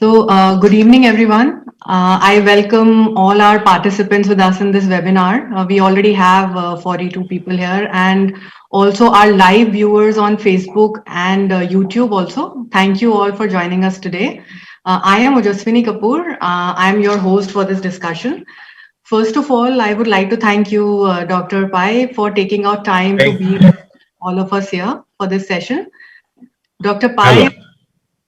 Good evening, everyone. I welcome all our participants with us in this webinar. We already have 42 people here, and also our live viewers on Facebook and YouTube also. Thank you all for joining us today. I am Ojaswini Kapoor. I am your host for this discussion. First of all, I would like to thank you, Dr. Pai, for taking out time to Thank. be with all of us here for this session. Dr. Hello. Pai,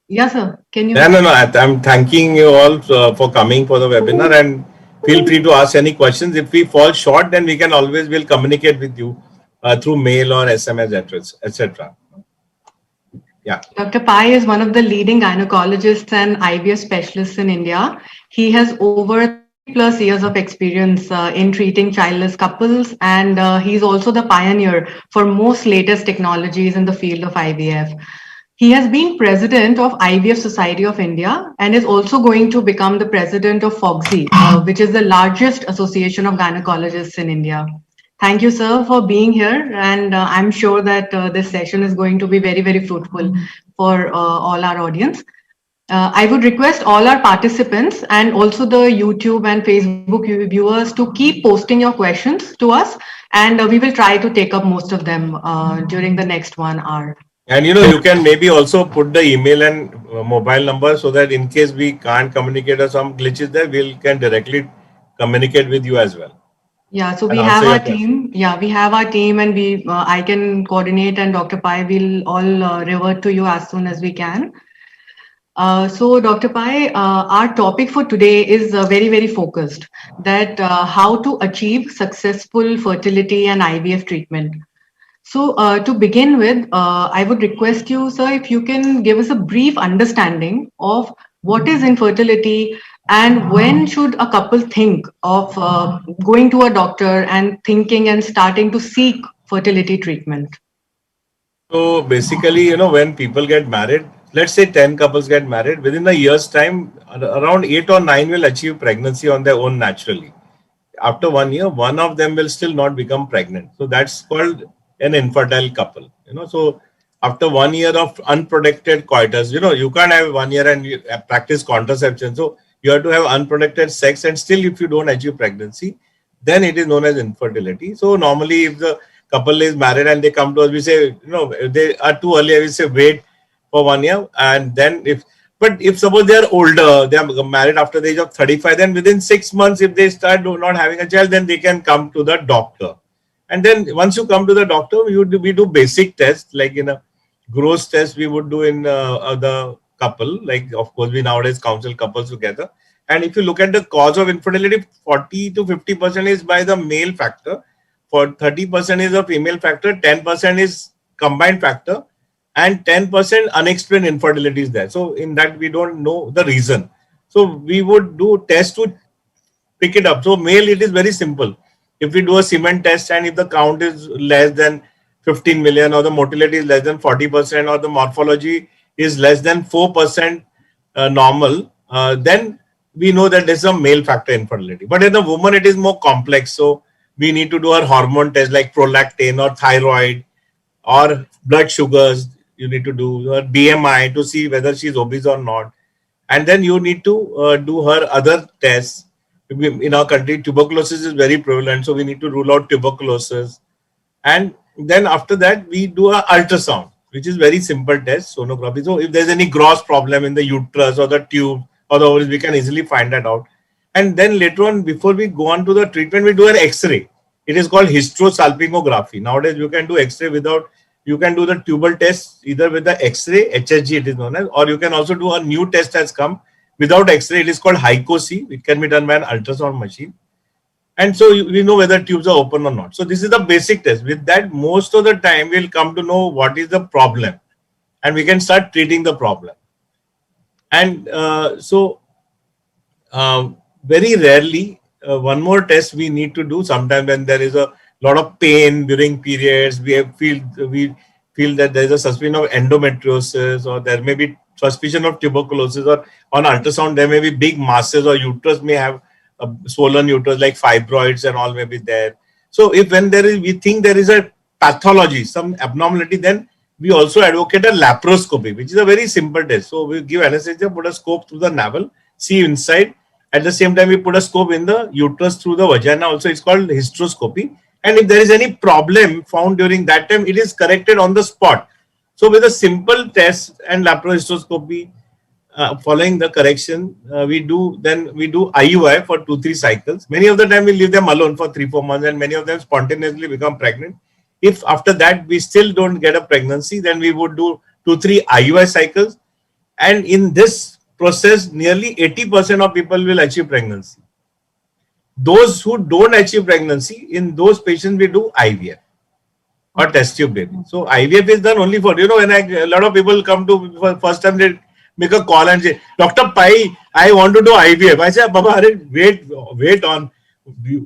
yes, sir. Can No, you? no, no. I'm thanking you all for coming for the webinar, and feel free to ask any questions. If we fall short, then we can always will communicate with you through mail or SMS address, etc. Yeah. Dr. Pai is one of the leading gynecologists and IVF specialists in India. He has over 30 plus years of experience in treating childless couples, and he's also the pioneer for most latest technologies in the field of IVF. He has been president of IVF Society of India and is also going to become the president of FOGSI, which is the largest association of gynecologists in India. Thank you, sir, for being here. And I'm sure that this session is going to be very, very fruitful for all our audience. I would request all our participants and also the YouTube and Facebook viewers to keep posting your questions to us, and we will try to take up most of them during the next 1 hour. And you can maybe also put the email and mobile number so that in case we can't communicate or some glitches there, we can directly communicate with you as well Yeah, so and we have answer our your question. team. Yeah, we have our team, and we I can coordinate, and Dr. Pai will all revert to you as soon as we can. Dr. Pai, our topic for today is very, very focused that how to achieve successful fertility and IVF treatment. To begin with, I would request you, sir, if you can give us a brief understanding of what is infertility and when should a couple think of going to a doctor and thinking and starting to seek fertility treatment. So basically, when people get married, let's say 10 couples get married, within a year's time, around 8 or 9 will achieve pregnancy on their own naturally. After 1 year, one of them will still not become pregnant. So that's called an infertile couple. So after 1 year of unprotected coitus, you can't have 1 year and you practice contraception. So you have to have unprotected sex, and still if you don't achieve pregnancy, then it is known as infertility. So normally if the couple is married and they come to us, we say, if they are too early, we say wait for 1 year, and then if suppose they are older, they are married after the age of 35, then within 6 months, if they start not having a child, then they can come to the doctor. And then once you come to the doctor, we do basic tests, like in a gross test we would do in the couple. Like, of course, we nowadays counsel couples together. And if you look at the cause of infertility, 40 to 50% is by the male factor, for 30% is a female factor, 10% is combined factor, and 10% unexplained infertility is there. So in that we don't know the reason. So we would do tests to pick it up. So male, it is very simple. If we do a semen test and if the count is less than 15 million, or the motility is less than 40%, or the morphology is less than 4% normal, then we know that there's a male factor infertility. But in the woman, it is more complex. So we need to do our hormone test like prolactin or thyroid or blood sugars. You need to do her BMI to see whether she's obese or not. And then you need to do her other tests. In our country, tuberculosis is very prevalent, so we need to rule out tuberculosis. And then after that, we do a ultrasound, which is very simple test, sonography. So if there's any gross problem in the uterus or the tube or the ovaries, we can easily find that out. And then later on, before we go on to the treatment, we do an X-ray. It is called hysterosalpingography. Nowadays, you can do X-ray without, you can do the tubal test either with the X-ray, HSG it is known as, or you can also do a new test has come without X-ray. It is called HycoC. It can be done by an ultrasound machine. And so we know whether tubes are open or not. So this is the basic test. With that, most of the time we'll come to know what is the problem, and we can start treating the problem. And very rarely, one more test we need to do sometime when there is a lot of pain during periods. We feel that there is a suspicion of endometriosis, or there may be suspicion of tuberculosis, or on ultrasound there may be big masses, or uterus may have a swollen uterus like fibroids and all may be there. So if when there is, we think there is a pathology, some abnormality, then we also advocate a laparoscopy, which is a very simple test. So we give anesthesia, put a scope through the navel, see inside. At the same time, we put a scope in the uterus through the vagina. Also, it's called hysteroscopy. And if there is any problem found during that time, it is corrected on the spot. So with a simple test and laparoscopy, following the correction, we do IUI for 2-3 cycles. Many of the time we leave them alone for 3-4 months, and many of them spontaneously become pregnant. If after that we still don't get a pregnancy, then we would do 2-3 IUI cycles, and in this process, nearly 80% of people will achieve pregnancy. Those who don't achieve pregnancy, in those patients we do IVF or test tube baby. So IVF is done only for, when a lot of people come to for first time, they make a call and say, Dr. Pai, I want to do IVF. I say, Baba, wait on.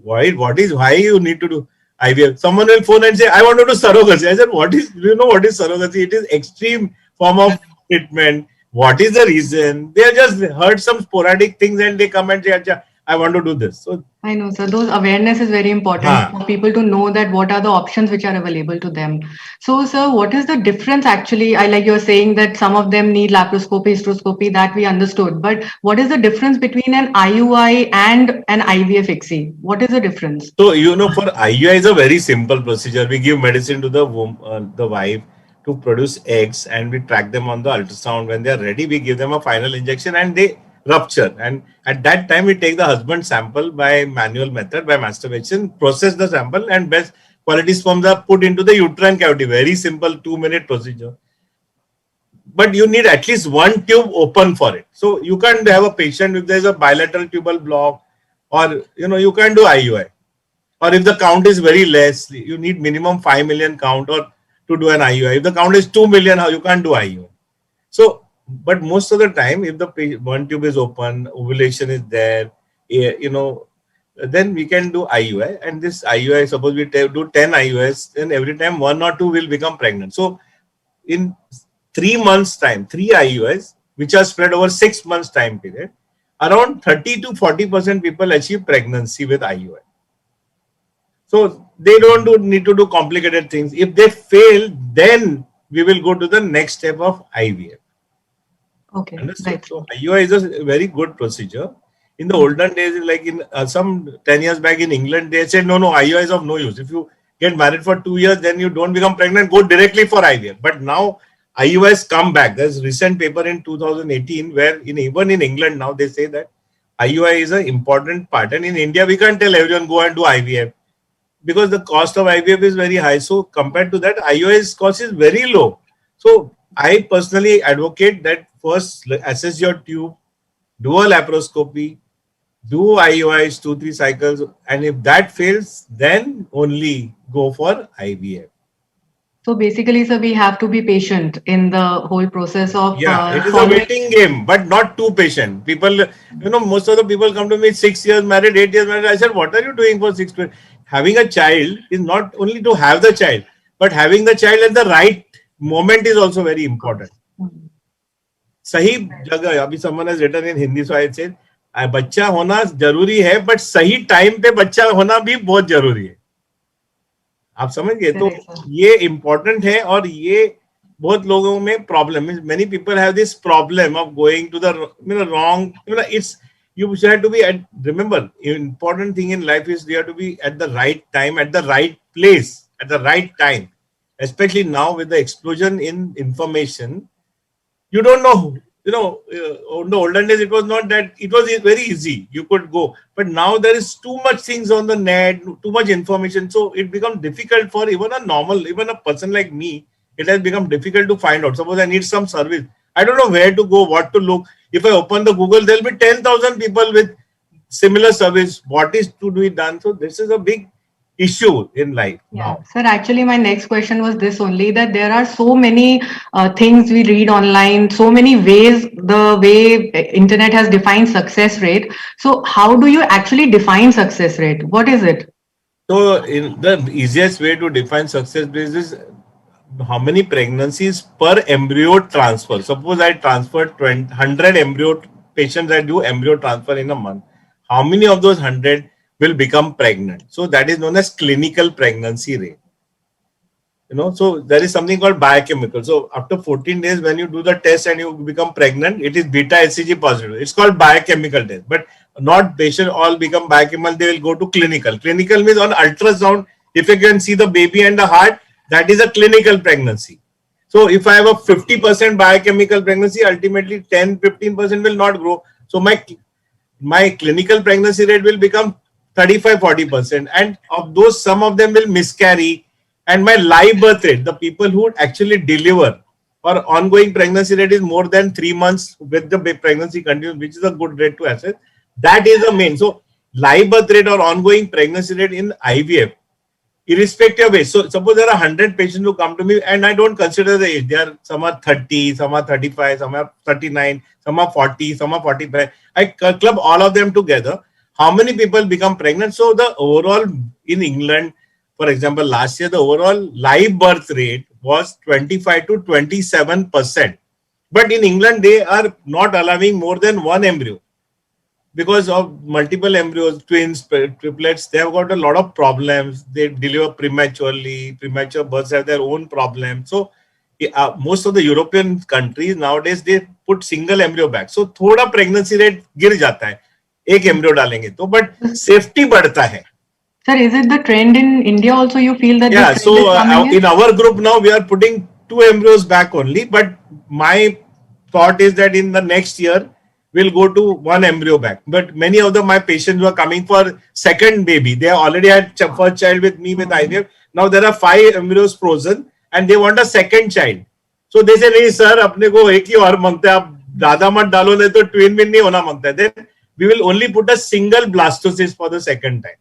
Why you need to do IVF? Someone will phone and say, I want to do surrogacy. I said, do you know what is surrogacy? It is extreme form of treatment. What is the reason? They just heard some sporadic things and they come and say, Acha, I want to do this. So I know, sir. Those awareness is very important for people to know that what are the options which are available to them. So, sir, what is the difference actually? I like you're saying that some of them need laparoscopy, hysteroscopy, that we understood. But what is the difference between an IUI and an IVF ICSI? What is the difference? So, for IUI is a very simple procedure. We give medicine to the womb, the wife to produce eggs, and we track them on the ultrasound. When they are ready, we give them a final injection and they rupture. And at that time, we take the husband sample by manual method, by masturbation, process the sample, and best quality sperms are put into the uterine cavity. Very simple 2-minute procedure. But you need at least one tube open for it. So you can't have a patient if there's a bilateral tubal block, or you can't do IUI. Or if the count is very less, you need minimum 5 million count or to do an IUI. If the count is 2 million, how you can't do IUI? So, but most of the time, if the one tube is open, ovulation is there, then we can do IUI. And this IUI, suppose we do 10 IUIs, then every time 1 or 2 will become pregnant. So, in 3 months time, 3 IUIs, which are spread over 6 months time period, around 30 to 40% people achieve pregnancy with IUI. So they don't need to do complicated things. If they fail, then we will go to the next step of IVF. Okay. Right. So IUI is a very good procedure. In the olden days, like in some 10 years back in England, they said, no, IUI is of no use. If you get married for 2 years, then you don't become pregnant, go directly for IVF. But now IUIs come back. There's a recent paper in 2018 where even in England now they say that IUI is an important part. And in India, we can't tell everyone go and do IVF, because the cost of IVF is very high. So compared to that, IUI's cost is very low. So I personally advocate that first assess your tube, do a laparoscopy, do IUIs 2-3 cycles, and if that fails, then only go for IVF. So basically, sir, we have to be patient in the whole process of it is a waiting game, but not too patient. People, most of the people come to me 6 years married, 8 years married. I said, what are you doing for 6 years? Having a child is not only to have the child, but having the child at the right moment is also very important. Sahi jagah, abhi someone has written in Hindi, so I said, बच्चा होना जरूरी है, but सही time पे बच्चा होना भी बहुत जरूरी है. आप समझ गए? तो ये इम्पोर्टेंट है, और ये बहुत लोगों में प्रॉब्लम है. Many people have this problem of going to the wrong. It's you have to be at, remember, important thing in life is you have to be at the right time, at the right place, at the right time. Especially now with the explosion in information, you don't know. In the olden days, it was not that, it was very easy. You could go, but now there is too much things on the net, too much information. So it becomes difficult for even a person like me. It has become difficult to find out. Suppose I need some service, I don't know where to go, what to look. If I open the Google, there'll be 10,000 people with similar service. What is to be done? So this is a big issue in life now. Sir, actually, my next question was this only, that there are so many things we read online, so many ways, the way internet has defined success rate. So how do you actually define success rate? What is it? So the easiest way to define success rate is how many pregnancies per embryo transfer. Suppose I transfer 100 embryo patients, I do embryo transfer in a month. How many of those 100 will become pregnant? So that is known as clinical pregnancy rate. So there is something called biochemical. So after 14 days, when you do the test and you become pregnant, it is beta HCG positive. It's called biochemical test, but not patient all become biochemical. They will go to clinical. Clinical means on ultrasound, if you can see the baby and the heart, that is a clinical pregnancy. So if I have a 50% biochemical pregnancy, ultimately 10-15% will not grow. So my clinical pregnancy rate will become 35-40%, and of those some of them will miscarry. And my live birth rate, the people who actually deliver or ongoing pregnancy rate is more than 3 months with the pregnancy continues, which is a good rate to assess. That is the main. So live birth rate or ongoing pregnancy rate in IVF, irrespective of age. So suppose there are 100 patients who come to me and I don't consider the age. Some are 30, some are 35, some are 39, some are 40, some are 45. I club all of them together. How many people become pregnant? So the overall in England, for example, last year, the overall live birth rate was 25 to 27%. But in England, they are not allowing more than one embryo because of multiple embryos, twins, triplets. They have got a lot of problems. They deliver prematurely. Premature births have their own problems. So most of the European countries nowadays, they put single embryo back. So थोड़ा pregnancy rate गिर जाता है एक embryo डालेंगे तो, but safety बढ़ता है. Sir, is it the trend in India also? You feel that Yeah, the trend is so coming in our group now we are putting 2 embryos back only, but my thought is that in the next year we'll go to 1 embryo back. But many of my patients who are coming for second baby, they already had first child with me with IVF. Now there are 5 embryos frozen and they want a second child. So they say, नहीं sir, अपने को एक ही और मांगता है, आप ज़्यादा मत डालो नहीं तो twin भी नहीं होना मांगता है. Then we will only put a single blastocyst for the second time.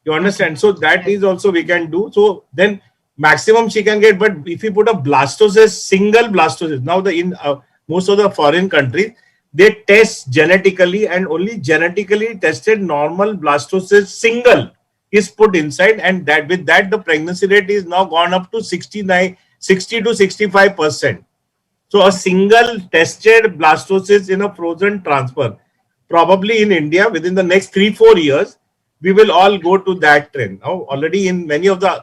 You understand? So that is also we can do. So then maximum she can get, but if you put a blastocyst, single blastocyst, now in most of the foreign countries, they test genetically and only genetically tested normal blastocyst single is put inside, and that with that the pregnancy rate is now gone up to 60 to 65%. So a single tested blastocyst in a frozen transfer, probably in India within the next 3-4 years, we will all go to that trend. Now already in many of the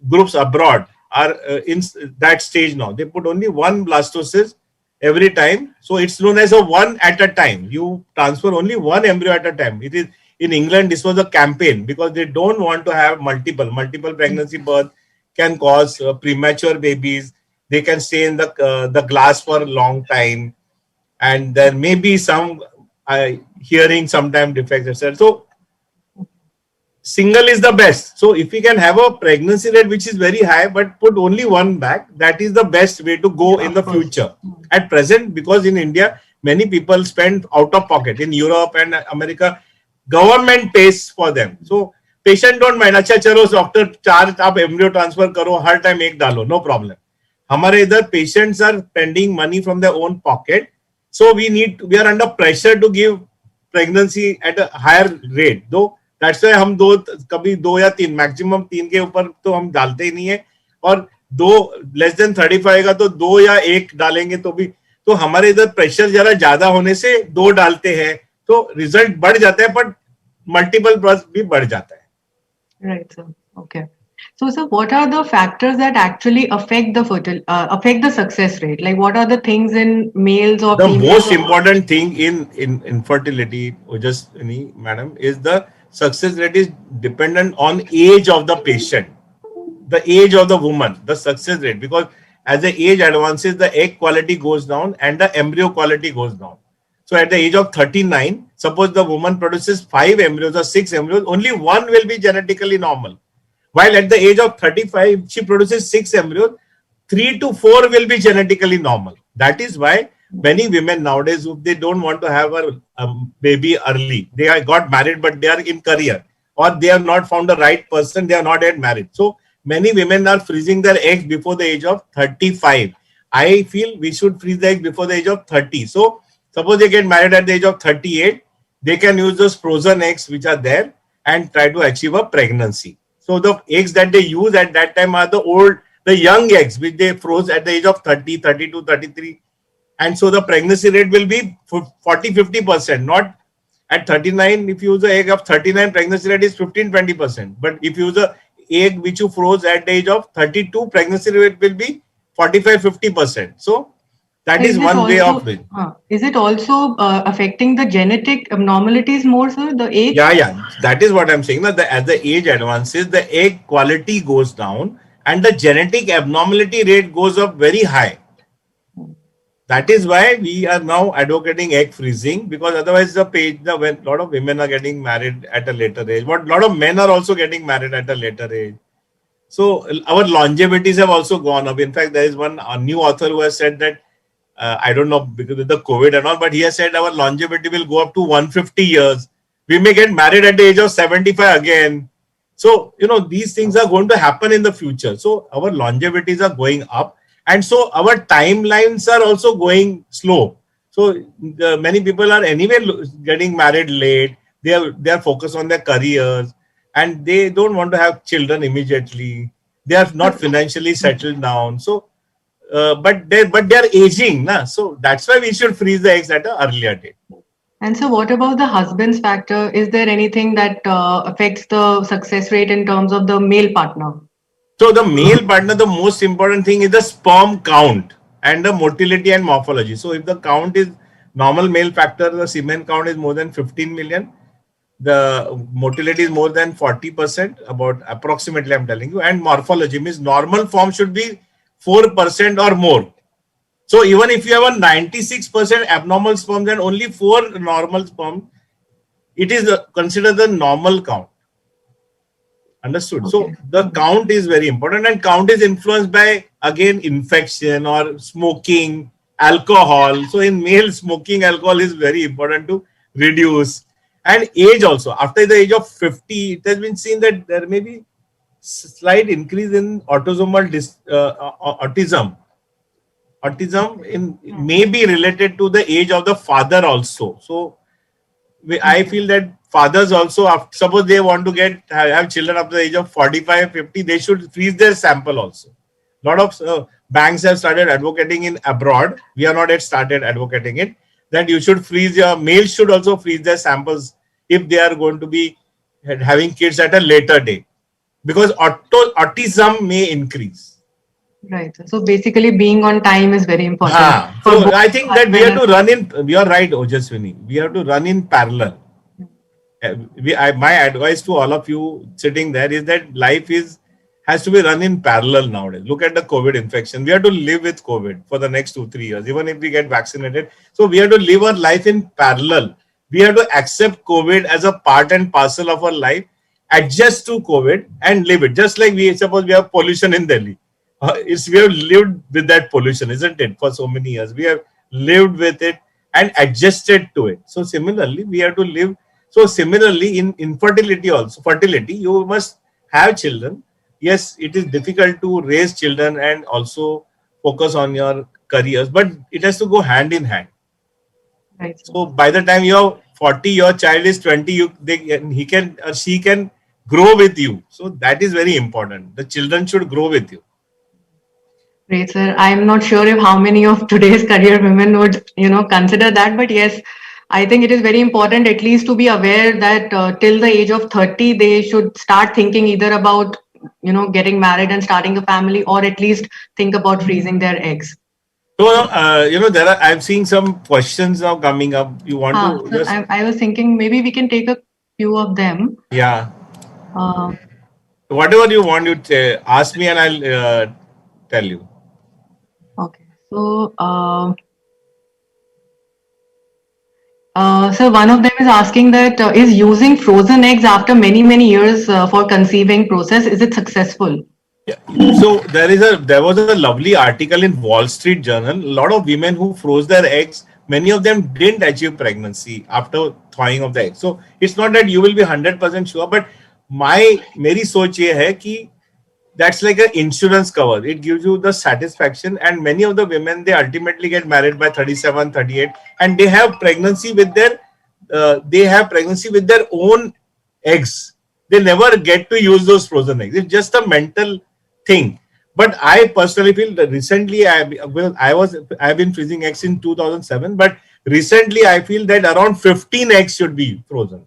groups abroad are in that stage now. They put only one blastocyst every time. So it's known as a one at a time. You transfer only one embryo at a time. It is in England, this was a campaign because they don't want to have multiple pregnancy birth can cause premature babies. They can stay in the glass for a long time, and there may be some hearing sometime defects, etc. So single is the best. So if we can have a pregnancy rate which is very high, but put only one back, that is the best way to go in the future. At present, because in India, many people spend out of pocket. In Europe and America, government pays for them. So patient don't mind. अच्छा चलो doctor charge आप embryo transfer करो हर time एक डालो, no problem. हमारे इधर patients are spending money from their own pocket. So we are under pressure to give pregnancy at a higher rate. Though that's why हम कभी 2 या 3 मैक्सिमम 3 के ऊपर तो हम डालते ही नहीं है, और 2 लेस देन 35 का तो 2 या 1 डालेंगे तो भी, तो हमारे इधर प्रेशर जरा ज्यादा होने से 2 डालते हैं तो रिजल्ट बढ़ जाता है, बट मल्टीपल बर्थ भी बढ़ जाता है. Right, sir. Okay. So, sir, what are the factors that actually affect the success rate? Like, what are the things in males or The females? most important thing in infertility, madam, is the success rate is dependent on age of the patient, the age of the woman, the success rate, because as the age advances, the egg quality goes down and the embryo quality goes down. So at the age of 39, suppose the woman produces 5 embryos or 6 embryos, only one will be genetically normal. While at the age of 35, she produces 6 embryos, 3 to 4 will be genetically normal. That is why many women nowadays, if they don't want to have a baby early, they are got married, but they are in career, or they have not found the right person, they are not yet married. So many women are freezing their eggs before the age of 35. I feel we should freeze the eggs before the age of 30. So suppose they get married at the age of 38, they can use those frozen eggs which are there and try to achieve a pregnancy. So the eggs that they use at that time are the young eggs which they froze at the age of 30, 32, 33. And so the pregnancy rate will be 40-50%, not at 39. If you use the egg of 39, pregnancy rate is 15-20%. But if you use the egg which you froze at the age of 32, pregnancy rate will be 45-50%. So that is one way of it. Is it also affecting the genetic abnormalities more, sir? The age? Yeah. That is what I'm saying. That as the age advances, the egg quality goes down and the genetic abnormality rate goes up very high. That is why we are now advocating egg freezing, because otherwise when a lot of women are getting married at a later age, but a lot of men are also getting married at a later age. So our longevities have also gone up. In fact, there is a new author who has said that, I don't know because of the COVID and all, but he has said our longevity will go up to 150 years. We may get married at the age of 75 again. So, these things are going to happen in the future. So our longevities are going up. And so our timelines are also going slow. So many people are anyway getting married late. They are focused on their careers and they don't want to have children immediately. They are not financially settled down. So, but they're aging, na? So that's why we should freeze the eggs at an earlier date. And so, what about the husband's factor? Is there anything that affects the success rate in terms of the male partner? So the male partner, the most important thing is the sperm count and the motility and morphology. So if the count is normal male factor, the semen count is more than 15 million. The motility is more than 40%, about approximately I'm telling you. And morphology means normal form should be 4% or more. So even if you have a 96% abnormal sperm, then only 4 normal sperm, it is considered the normal count. Understood. Okay. So the count is very important, and count is influenced by, again, infection or smoking, alcohol. So in male, smoking, alcohol is very important to reduce. And age also. After the age of 50, it has been seen that there may be slight increase in autosomal autism. Autism may be related to the age of the father also. So I feel that fathers also, suppose they want to have children up to the age of 45, 50, they should freeze their sample also. A lot of banks have started advocating in abroad. We are not yet started advocating it, that you should freeze your males should also freeze their samples if they are going to be having kids at a later date, because autism may increase. Right. So basically being on time is very important. So I think that we have to run in, you are right, Ojaswini, we have to run in parallel. My advice to all of you sitting there is that life has to be run in parallel nowadays. Look at the COVID infection. We have to live with COVID for the next 2-3 years, even if we get vaccinated. So we have to live our life in parallel. We have to accept COVID as a part and parcel of our life, adjust to COVID and live it. Just like suppose we have pollution in Delhi. We have lived with that pollution, isn't it? For so many years, we have lived with it and adjusted to it. So similarly, we have to live. So similarly, in infertility also, fertility, you must have children. Yes, it is difficult to raise children and also focus on your careers, but it has to go hand in hand. Right. So by the time you're 40, your child is 20, he can or she can grow with you. So that is very important. The children should grow with you. Great, sir. I'm not sure if how many of today's career women would, consider that, but yes, I think it is very important at least to be aware that till the age of 30, they should start thinking either about, getting married and starting a family, or at least think about freezing their eggs. So, I'm seeing some questions now coming up. You want to just... I was thinking maybe we can take a few of them. Yeah. Whatever you want, you ask me and I'll tell you. Okay. So, so one of them is asking that is using frozen eggs after many years for conceiving process, is it successful? Yeah. So there was a lovely article in Wall Street Journal. A lot of women who froze their eggs, many of them didn't achieve pregnancy after thawing of the egg. So it's not that you will be 100% sure, but मेरी सोच ये है कि that's like an insurance cover. It gives you the satisfaction, and many of the women, they ultimately get married by 37, 38, and they have pregnancy with their own eggs. They never get to use those frozen eggs. It's just a mental thing. But I personally feel that recently I've been freezing eggs in 2007, but recently I feel that around 15 eggs should be frozen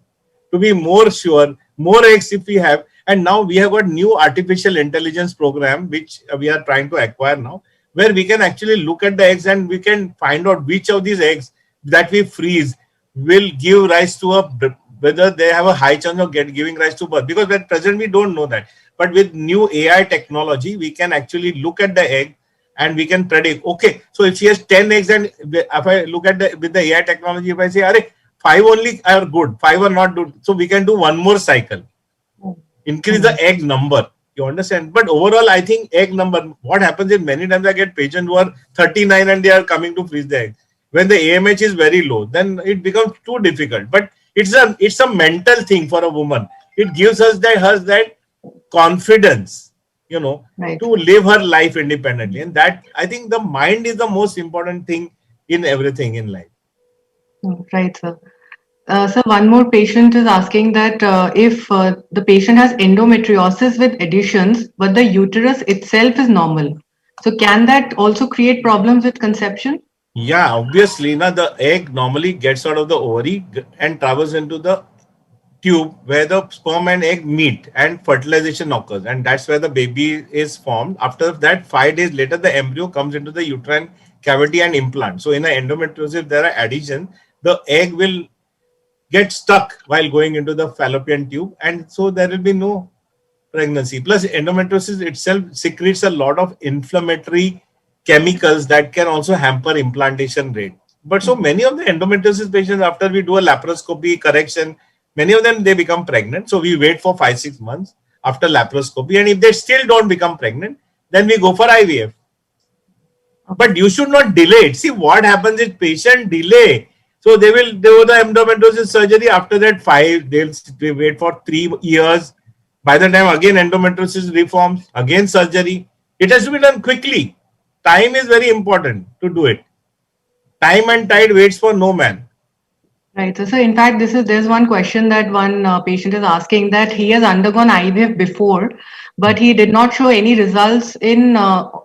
to be more sure. More eggs if we have, And now we have got new artificial intelligence program, which we are trying to acquire now, where we can actually look at the eggs and we can find out which of these eggs that we freeze will give rise to whether they have a high chance of giving rise to birth. Because at present we don't know that. But with new AI technology, we can actually look at the egg and we can predict, okay, so if she has 10 eggs and if I look at with the AI technology, if I say, are 5 only are good, 5 are not good, so we can do one more cycle, increase the egg number. You understand? But overall, I think egg number, what happens is many times I get patients who are 39 and they are coming to freeze the egg. When the AMH is very low, then it becomes too difficult. But it's a mental thing for a woman. It gives us that confidence, Right. to live her life independently. And that, I think, the mind is the most important thing in everything in life. Right, sir. So one more patient is asking that if the patient has endometriosis with additions, but the uterus itself is normal, so can that also create problems with conception? Yeah, obviously, now the egg normally gets out of the ovary and travels into the tube where the sperm and egg meet and fertilization occurs, and that's where the baby is formed. After that, 5 days later, the embryo comes into the uterine cavity and implant. So in an endometriosis, there are adhesions. The egg will get stuck while going into the fallopian tube, and so there will be no pregnancy. Plus, endometriosis itself secretes a lot of inflammatory chemicals that can also hamper implantation rate. But so many of the endometriosis patients, after we do a laparoscopy correction, many of them they become pregnant. So we wait for 5-6 months after laparoscopy, and if they still don't become pregnant, then we go for IVF. But you should not delay it. See, what happens is patient delay. So they will do the endometriosis surgery. After that, they'll wait for 3 years. By the time again endometriosis reforms, again surgery. It has to be done quickly. Time is very important to do it. Time and tide waits for no man. Right. So in fact, there's one question that one patient is asking, that he has undergone IVF before, but he did not show any results in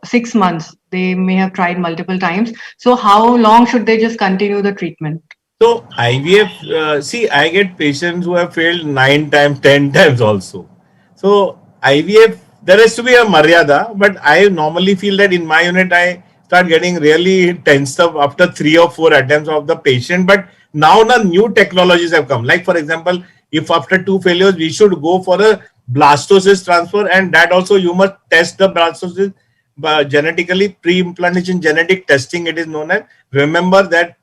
6 months. They may have tried multiple times. So how long should they just continue the treatment? So IVF, see, I get patients who have failed 9 times, 10 times also. So IVF, there has to be a maryada, but I normally feel that in my unit I start getting really tensed up after 3 or 4 attempts of the patient. But now the new technologies have come. Like for example, if after 2 failures we should go for a blastocyst transfer, and that also you must test the blastocyst genetically, pre-implantation genetic testing it is known as. Remember that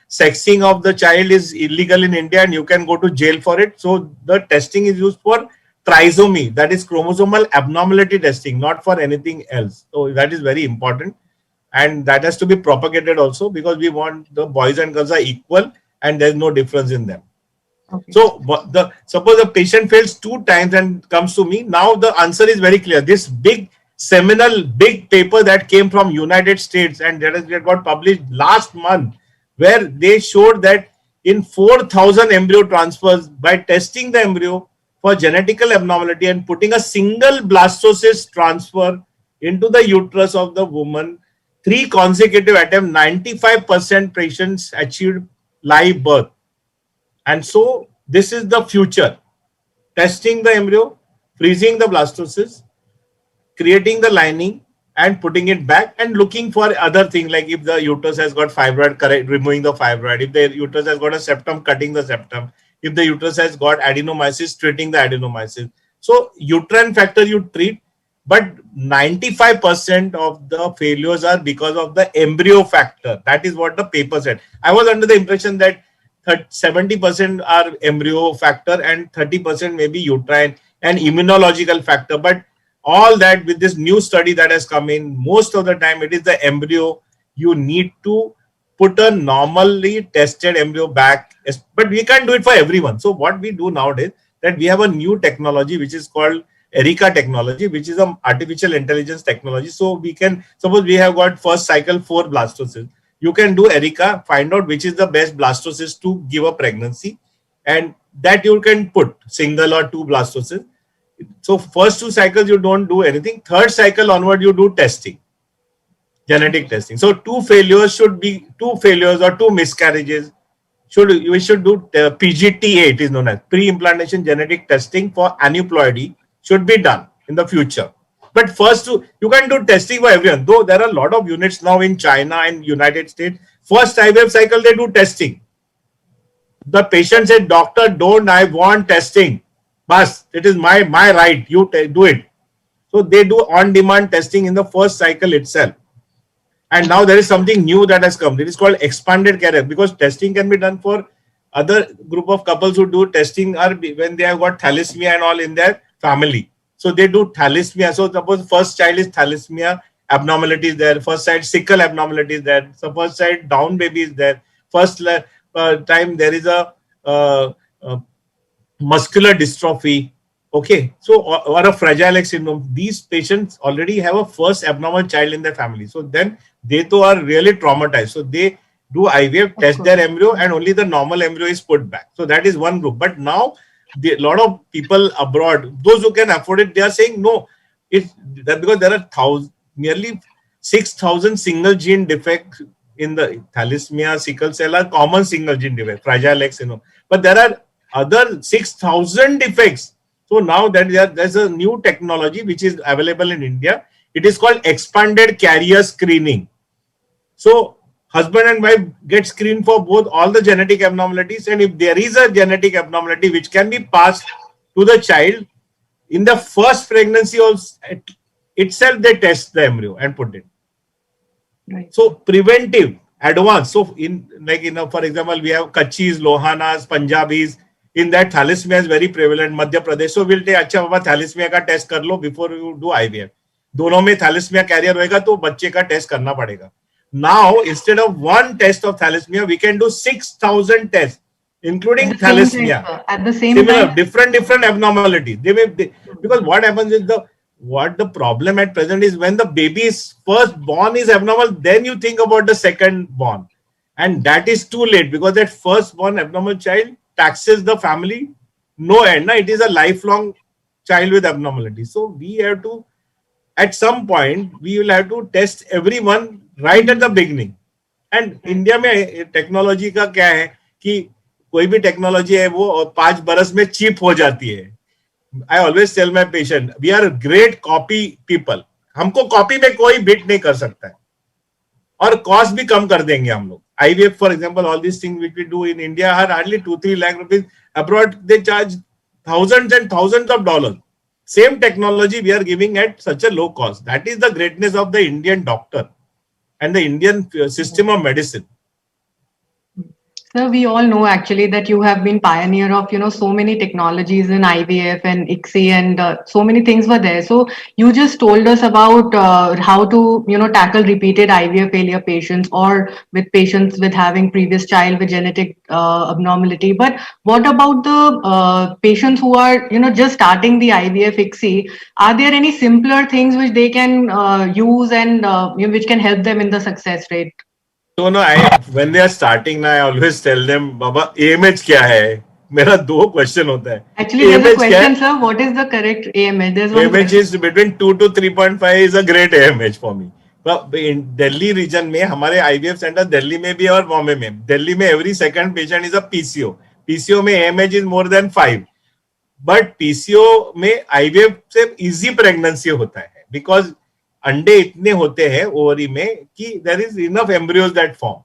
sexing of the child is illegal in India and you can go to jail for it. So the testing is used for trisomy, that is chromosomal abnormality testing, not for anything else. So that is very important, and that has to be propagated also, because we want the boys and girls are equal and there's no difference in them. Okay. So suppose the patient fails 2 times and comes to me. Now the answer is very clear. This big seminal paper that came from United States and that got published last month, where they showed that in 4,000 embryo transfers, by testing the embryo for genetical abnormality and putting a single blastocyst transfer into the uterus of the woman, 3 consecutive attempts, 95% patients achieved live birth. And so this is the future. Testing the embryo, freezing the blastocyst, creating the lining and putting it back, and looking for other things, like if the uterus has got fibroid, removing the fibroid. If the uterus has got a septum, cutting the septum. If the uterus has got adenomyosis, treating the adenomyosis. So uterine factor you treat, but 95% of the failures are because of the embryo factor. That is what the paper said. I was under the impression that 70% are embryo factor and 30% maybe uterine and immunological factor. But all that, with this new study that has come in, most of the time it is the embryo. You need to put a normally tested embryo back, but we can't do it for everyone. So what we do nowadays, that we have a new technology which is called ERICA technology, which is an artificial intelligence technology. So we can, suppose we have got first cycle 4 blastocysts, you can do ERICA, find out which is the best blastocyst to give a pregnancy, and that you can put single or 2 blastocysts. So first 2 cycles you don't do anything. Third cycle onward you do testing, genetic testing. So 2 failures should be 2 failures or 2 miscarriages. We should do PGTA, it is known as pre-implantation genetic testing for aneuploidy, should be done in the future. But first, you can do testing for everyone. Though there are a lot of units now in China and United States. First IVF cycle, they do testing. The patient said, "Doctor, don't I want testing? Bas, it is my right. You do it." So they do on-demand testing in the first cycle itself. And now there is something new that has come. It is called expanded carrier, because testing can be done for other group of couples who do testing are when they have got thalassemia and all in their family. So they do thalassemia. So suppose first child is thalassemia abnormality is there. First child sickle abnormality is there. So first child down baby is there. First time there is a muscular dystrophy. Okay, so or a Fragile X syndrome. These patients already have a first abnormal child in their family. So then they too are really traumatized. So they do IVF, test their embryo, and only the normal embryo is put back. So that is one group. But now a lot of people abroad, those who can afford it, they are saying no. It's that because there are nearly 6,000 single gene defects in the thalassemia, sickle cell are common single gene defects, Fragile X syndrome. But there are other 6,000 defects. So now that there's a new technology which is available in India. It is called expanded carrier screening. So husband and wife get screened for both all the genetic abnormalities, and if there is a genetic abnormality which can be passed to the child, in the first pregnancy itself they test the embryo and put it. Right. So preventive, advanced. So in for example, we have Kachis, Lohanas, Punjabis. In that thalassemia is very prevalent. Madhya Pradesh. So we'll take अच्छा बाबा thalassemia का test कर लो before you do IVF. दोनों में thalassemia carrier होएगा तो बच्चे का test करना पड़ेगा. Now instead of one test of thalassemia, we can do 6,000 tests, including thalassemia. At the same Similar, time, different abnormalities. Because what happens is the problem at present is when the baby is first born is abnormal, then you think about the second born, and that is too late because that first born abnormal child taxes the family no end. It is a lifelong child with abnormality. So we have to, at some point, we will have to test everyone right at the beginning. And India में technology का क्या है कि कोई भी technology है वो 5 बरस में चीप हो जाती है. I always tell my patient, we are great copy people. हमको कॉपी में कोई बीट नहीं कर सकता है और कॉस्ट भी कम कर देंगे हम लोग. IVF, for example, all these things which we do in India are hardly 2-3 lakh rupees. Abroad, they charge thousands and thousands of dollars. Same technology we are giving at such a low cost. That is the greatness of the Indian doctor and the Indian system of medicine. Sir, we all know actually that you have been pioneer of, so many technologies in IVF and ICSI and so many things were there. So you just told us about how to, tackle repeated IVF failure patients or with patients with having previous child with genetic abnormality. But what about the patients who are, just starting the IVF ICSI? Are there any simpler things which they can use and which can help them in the success rate? So no, when they are starting, I always tell them, Baba, AMH क्या है? मेरा 2 question होता है. Actually, there's a question, sir. What is the correct AMH? There's one AMH is between 2 to 3.5 is a great AMH for me. But in Delhi region में हमारे IVF center Delhi में भी और Bombay में. Delhi में every second patient is a PCO. PCO में AMH is more than 5. But PCO में IVF से easy pregnancy होता है because अंडे इतने होते हैं ओवरी में कि there is enough embryos that form.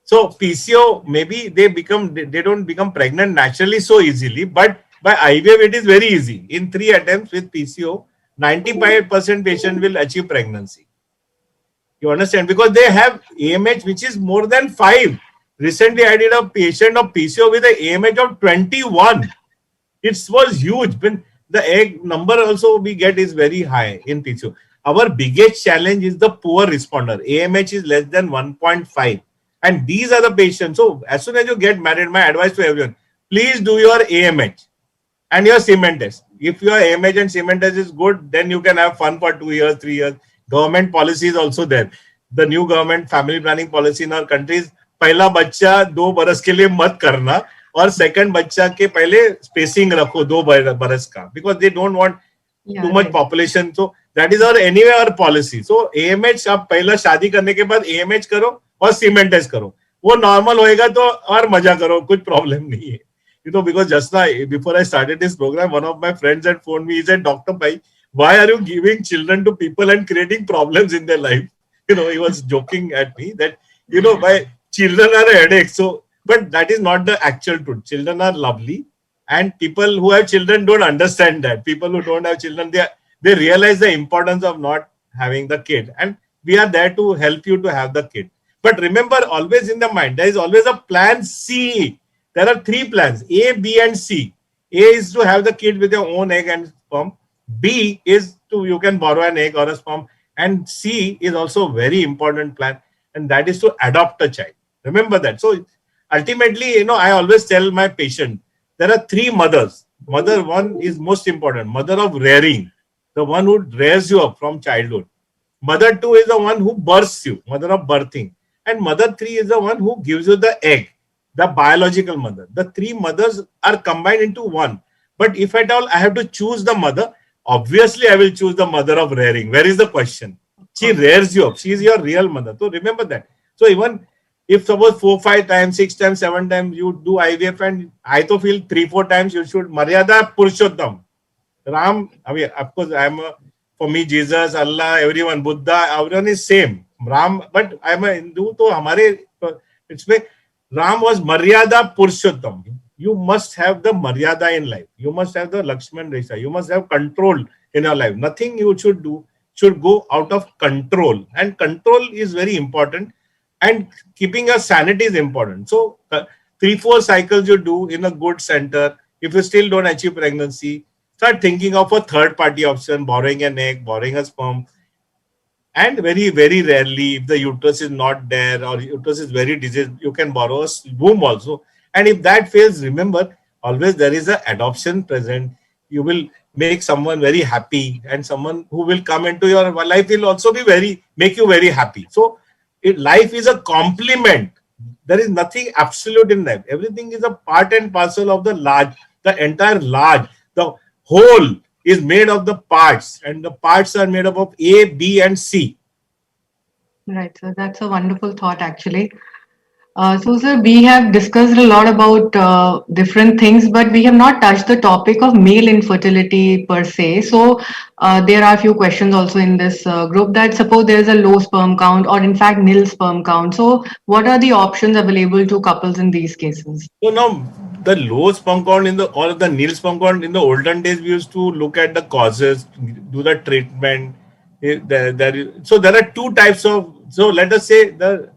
So PCO maybe they don't become pregnant naturally so easily, but by IVF it is very easy. In 3 attempts with PCO, 95% patient will achieve pregnancy. You understand? Because they have AMH which is more than 5. Recently I did a patient of PCO with an AMH of 21. It was huge. When the egg number also we get is very high in PCO. Our biggest challenge is the poor responder. AMH is less than 1.5. And these are the patients. So as soon as you get married, my advice to everyone, please do your AMH and your semen test. If your AMH and semen test is good, then you can have fun for 2 years, 3 years. Government policy is also there. The new government family planning policy in our countries, पहला बच्चा 2 बरस के लिए मत करना और second बच्चा के पहले स्पेसिंग रखो 2 बरस का, because they don't want too much population. So that is our policy. So AMH आप पहला शादी करने के बाद AMH करो और सीमेंट टेस्ट करो. वो नॉर्मल होएगा तो और मजा करो, कुछ प्रॉब्लम नहीं है. Because just now, before I started this program, one of my friends had phoned me. He said, Dr. Bhai, why are you giving children to people and creating problems in their life? He was joking at me that, my children are a headache. So, but that is not the actual truth. Children are lovely, and people who have children don't understand that. People who don't have children, they realize the importance of not having the kid, and we are there to help you to have the kid. But remember, always in the mind, there is always a plan C. There are three plans: A, B, and C. A is to have the kid with your own egg and sperm. B is to you can borrow an egg or a sperm, and C is also a very important plan, and that is to adopt a child. Remember that. So ultimately, I always tell my patient there are three mothers. Mother one is most important. Mother of rearing, the one who rears you up from childhood. Mother two is the one who births you, mother of birthing, and mother three is the one who gives you the egg, the biological mother. The three mothers are combined into one. But if at all I have to choose the mother, obviously I will choose the mother of rearing. Where is the question? She rears you up. She is your real mother. So remember that. So even if suppose 4, 5 times, 6 times, 7 times you do IVF, and I to feel 3, 4 times you should Maryada Purushottam. Ram, I mean, of course, for me, Jesus, Allah, everyone, Buddha, everyone is same. Ram, but I'm a Hindu, so it's like Ram was Maryada Purushottam. You must have the Maryada in life. You must have the Lakshman Resha. You must have control in your life. Nothing you should do should go out of control. And control is very important. And keeping your sanity is important. So 3, 4 cycles you do in a good center. If you still don't achieve pregnancy, start thinking of a third party option, borrowing an egg, borrowing a sperm. And very, very rarely, if the uterus is not there or uterus is very diseased, you can borrow a womb also. And if that fails, remember, always there is an adoption present. You will make someone very happy, and someone who will come into your life will also make you very happy. So life is a complement. There is nothing absolute in life. Everything is a part and parcel of the entire large. The whole is made of the parts, and the parts are made up of A, B, and C. Right. So that's a wonderful thought, actually. So, sir, we have discussed a lot about different things, but we have not touched the topic of male infertility per se. So, there are a few questions also in this group that suppose there is a low sperm count or, in fact, nil sperm count. So, what are the options available to couples in these cases? So now the low sperm count or the nil sperm count in the olden days, we used to look at the causes, do the treatment. So there are two types of. So let us say the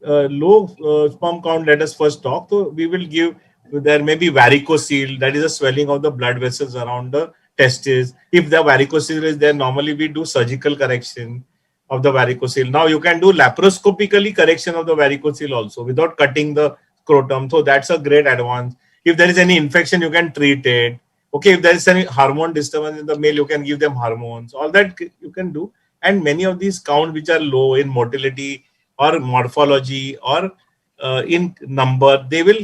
low sperm count. Let us first talk. So we will give. There may be varicocele, that is a swelling of the blood vessels around the testes. If the varicocele is there, normally we do surgical correction of the varicocele. Now you can do laparoscopically correction of the varicocele also without cutting the scrotum. So that's a great advance. If there is any infection, you can treat it. Okay, if there is any hormone disturbance in the male, you can give them hormones. All that you can do. And many of these counts which are low in motility or morphology or in number, they will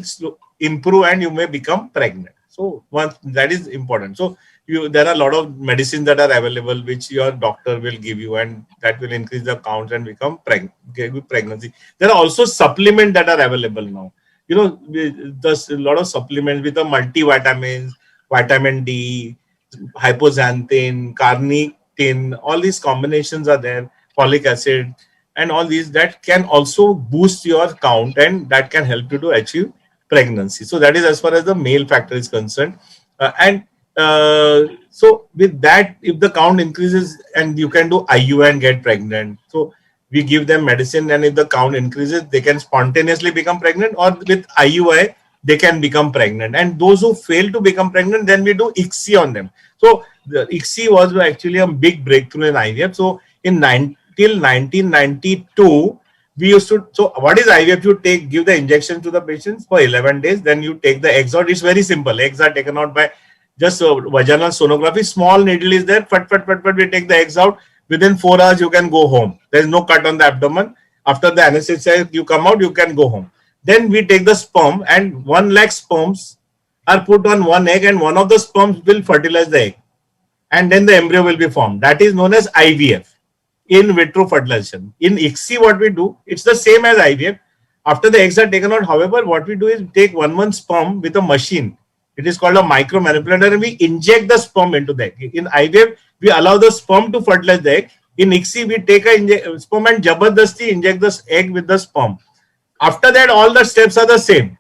improve and you may become pregnant. So once that is important. So there are a lot of medicines that are available which your doctor will give you, and that will increase the count and become pregnancy. There are also supplements that are available now. There's a lot of supplements with the multivitamins, vitamin D, hypoxanthine, carnitine. All these combinations are there. Folic acid and all these that can also boost your count, and that can help you to achieve pregnancy. So that is as far as the male factor is concerned. So with that, if the count increases, and you can do IUI and get pregnant. So we give them medicine, and if the count increases, they can spontaneously become pregnant, or with IUI, they can become pregnant. And those who fail to become pregnant, then we do ICSI on them. So the ICSI was actually a big breakthrough in IVF. So till 1992, we used to. So what is IVF? You give the injection to the patients for 11 days, then you take the eggs out. It's very simple. Eggs are taken out by just vaginal sonography. Small needle is there. We take the eggs out. Within 4 hours, you can go home. There is no cut on the abdomen. After the anesthesia, you come out, you can go home. Then we take the sperm, and 1 lakh sperms are put on one egg, and one of the sperms will fertilize the egg. And then the embryo will be formed. That is known as IVF, in vitro fertilization. In ICSI, what we do, it's the same as IVF. After the eggs are taken out, however, what we do is take one sperm with a machine. It is called a micro manipulator, and we inject the sperm into the egg. In IVF, we allow the sperm to fertilize the egg. In ICSI, we take a sperm and jabardasti inject the egg with the sperm. After that, all the steps are the same.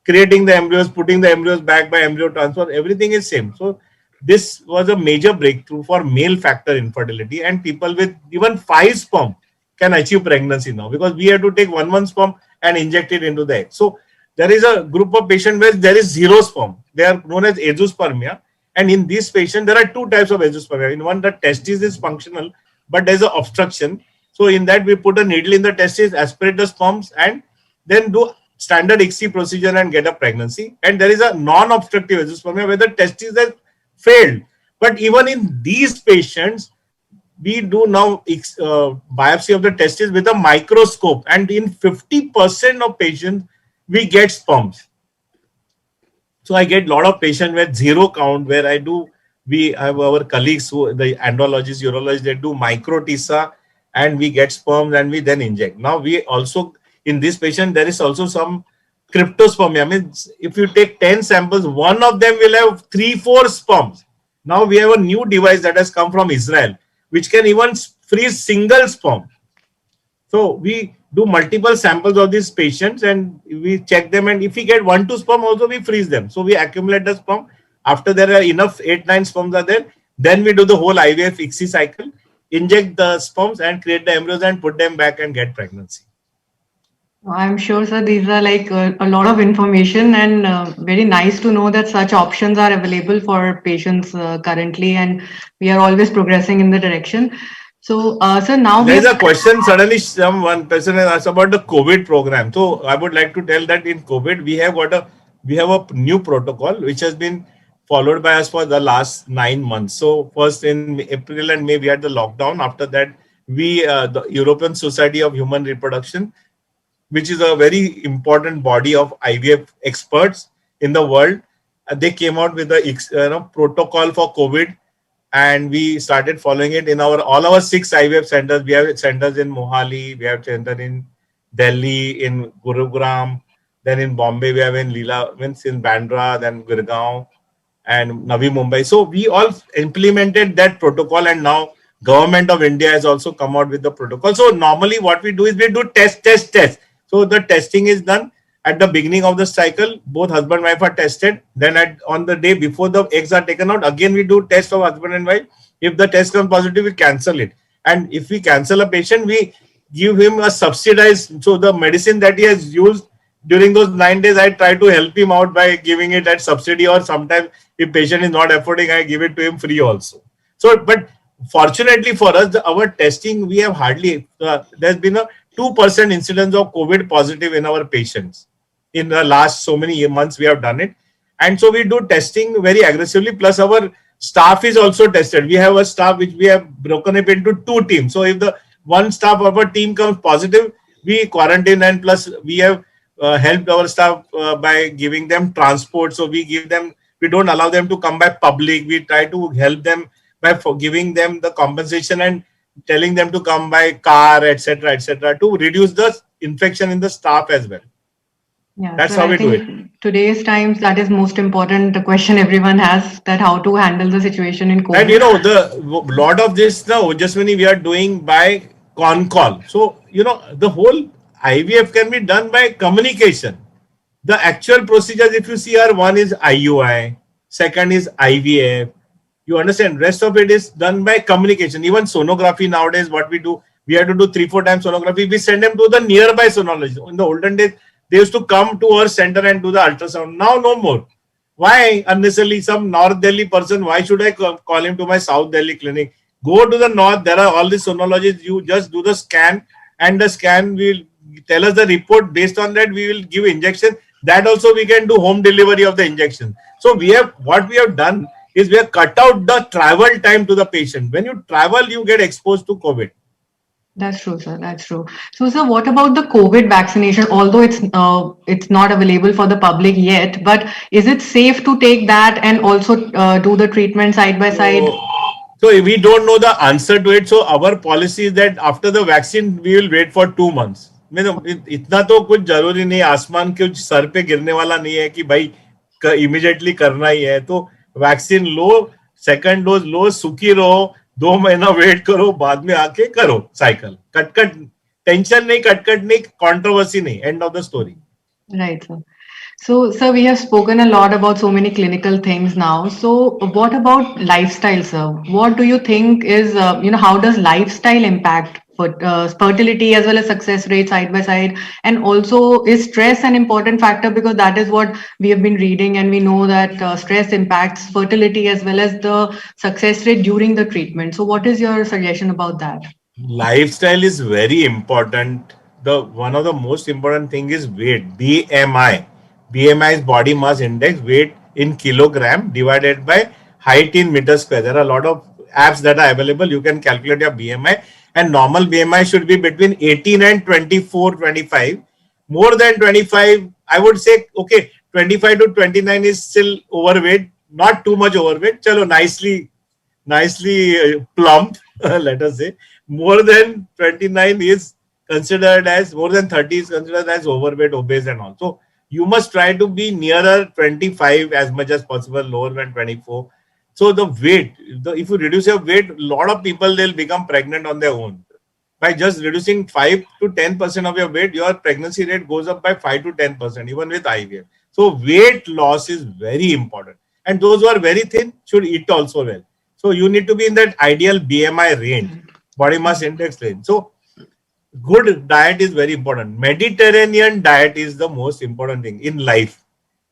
Creating the embryos, putting the embryos back by embryo transfer, everything is same. So this was a major breakthrough for male factor infertility, and people with even 5 sperm can achieve pregnancy now, because we have to take one sperm and inject it into the egg. So there is a group of patients where there is 0 sperm. They are known as azoospermia. And in this patient, there are 2 types of azoospermia. In one, the testis is functional, but there's an obstruction. So in that, we put a needle in the testis, aspirate the sperms, and then do standard ICSI procedure and get a pregnancy. And there is a non-obstructive azoospermia where the testis has failed. But even in these patients, we do now biopsy of the testis with a microscope, and in 50% of patients, we get sperms. So I get a lot of patients with 0 count, where we have our colleagues who, the andrologists, urologists, they do micro TISA, and we get sperms and we then inject. Now we also, in this patient, there is also some cryptospermia. I mean, if you take 10 samples, one of them will have 3-4 sperms. Now we have a new device that has come from Israel, which can even freeze single sperm. So we do multiple samples of these patients and we check them, and if we get 1-2 sperm also, we freeze them. So we accumulate the sperm. After there are enough 8-9 sperms are there, then we do the whole IVF ICSI cycle, inject the sperms and create the embryos and put them back and get pregnancy. I'm sure, sir, these are like a lot of information, and very nice to know that such options are available for patients currently, and we are always progressing in the direction. So, sir, now there is a question. Suddenly, one person has asked about the COVID program. So, I would like to tell that in COVID, we have a new protocol which has been followed by us for the last 9 months. So, first in April and May, we had the lockdown. After that, the European Society of Human Reproduction, which is a very important body of IVF experts in the world, they came out with a protocol for COVID, and we started following it in all our 6 IVF centers. We have centers in Mohali, we have center in Delhi, in Gurugram, then in Bombay we have in Bandra, then Gurgaon and Navi Mumbai. So we all implemented that protocol, and now Government of India has also come out with the protocol. So normally what we do is we do test. So the testing is done at the beginning of the cycle. Both husband and wife are tested. Then on the day before the eggs are taken out, again we do test of husband and wife. If the test comes positive, we cancel it. And if we cancel a patient, we give him a subsidized. So the medicine that he has used during those 9 days, I try to help him out by giving it at subsidy, or sometimes if patient is not affording, I give it to him free also. So, but fortunately for us, our testing, we have hardly, there's been a 2% incidence of COVID positive in our patients. In the last so many months, we have done it. And so we do testing very aggressively. Plus our staff is also tested. We have a staff which we have broken up into 2 teams. So if the one staff of our team comes positive, we quarantine, and plus we have helped our staff by giving them transport. So we don't allow them to come by public. We try to help them by giving them the compensation and telling them to come by car, etc., to reduce the infection in the staff as well. Yeah, that's so how I we do it. Today's times, that is most important. The question everyone has, that how to handle the situation in COVID. And the lot of this now, Ojaswini, we are doing by con call. So the whole IVF can be done by communication. The actual procedures, if you see, are one is IUI, second is IVF. You understand? Rest of it is done by communication. Even sonography nowadays, what we do, we have to do 3-4 times sonography. We send them to the nearby sonologist. In the olden days, they used to come to our center and do the ultrasound. Now, no more. Why? Unnecessarily, some North Delhi person, why should I call him to my South Delhi clinic? Go to the North, there are all the sonologists. You just do the scan, and the scan will tell us the report. Based on that, we will give injection. That also we can do home delivery of the injection. So what we have done is we have cut out the travel time to the patient. When you travel, you get exposed to COVID. That's true, sir. That's true. So, sir, what about the COVID vaccination? Although it's not available for the public yet, but is it safe to take that and also do the treatment side by side? So we don't know the answer to it. So our policy is that after the vaccine, we will wait for 2 months. इतना तो कुछ जरूरी नहीं, आसमान के sir पे गिरने वाला नहीं है कि भाई इमीडिएटली करना ही है. तो वैक्सीन लो, सेकंड डोज लो, सुखी रहो, 2 महीना वेट करो, बाद में आके करो साइकिल. कटकट टेंशन नहीं, कटकट नहीं, कंट्रोवर्सी नहीं, end of the story. Right, sir. So, sir, we have spoken a lot about so many clinical things now. So, what about lifestyle, sir? What do you think is, how does lifestyle impact fertility as well as success rate side by side? And also, is stress an important factor? Because that is what we have been reading, and we know that stress impacts fertility as well as the success rate during the treatment. So, what is your suggestion about that? Lifestyle is very important. The one of the most important thing is weight, BMI. BMI is body mass index, weight in kilogram divided by height in meter square. There are a lot of apps that are available. You can calculate your BMI, and normal BMI should be between 18 and 24, 25. More than 25, I would say, okay, 25 to 29 is still overweight, not too much overweight. Chalo, nicely plump, let us say. More than 29 is considered as, more than 30 is considered as overweight, obese and all. So you must try to be nearer 25 as much as possible, lower than 24. So the weight, if you reduce your weight, a lot of people, they'll become pregnant on their own. By just reducing 5 to 10% of your weight, your pregnancy rate goes up by 5 to 10%, even with IVF. So weight loss is very important. And those who are very thin should eat also well. So you need to be in that ideal BMI range, body mass index range. So good diet is very important. Mediterranean diet is the most important thing in life.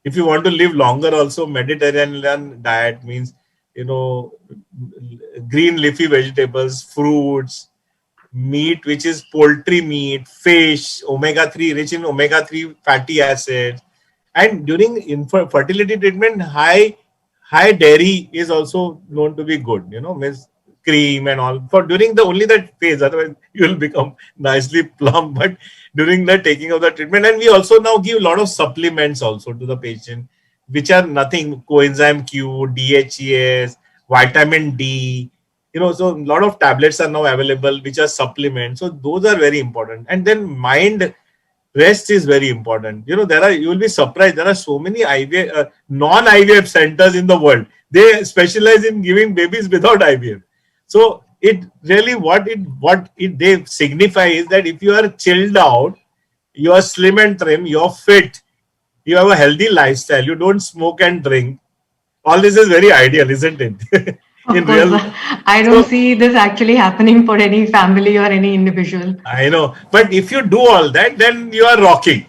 If you want to live longer also, Mediterranean diet means, green leafy vegetables, fruits, meat, which is poultry meat, fish, omega-3, rich in omega-3 fatty acids. And during fertility treatment, high dairy is also known to be good, means cream and all. For during the only that phase, otherwise you will become nicely plump. But during the taking of the treatment, and we also now give a lot of supplements also to the patient, which are nothing, coenzyme Q, DHEAS, vitamin D, so a lot of tablets are now available, which are supplements. So those are very important. And then mind rest is very important. You will be surprised. There are so many IVF, non-IVF centers in the world. They specialize in giving babies without IVF. So it really, what it they signify is that if you are chilled out, you are slim and trim, you're fit, you have a healthy lifestyle, you don't smoke and drink. All this is very ideal, isn't it? Of In course, real. I don't So see this actually happening for any family or any individual. I know, but if you do all that, then you are rocking.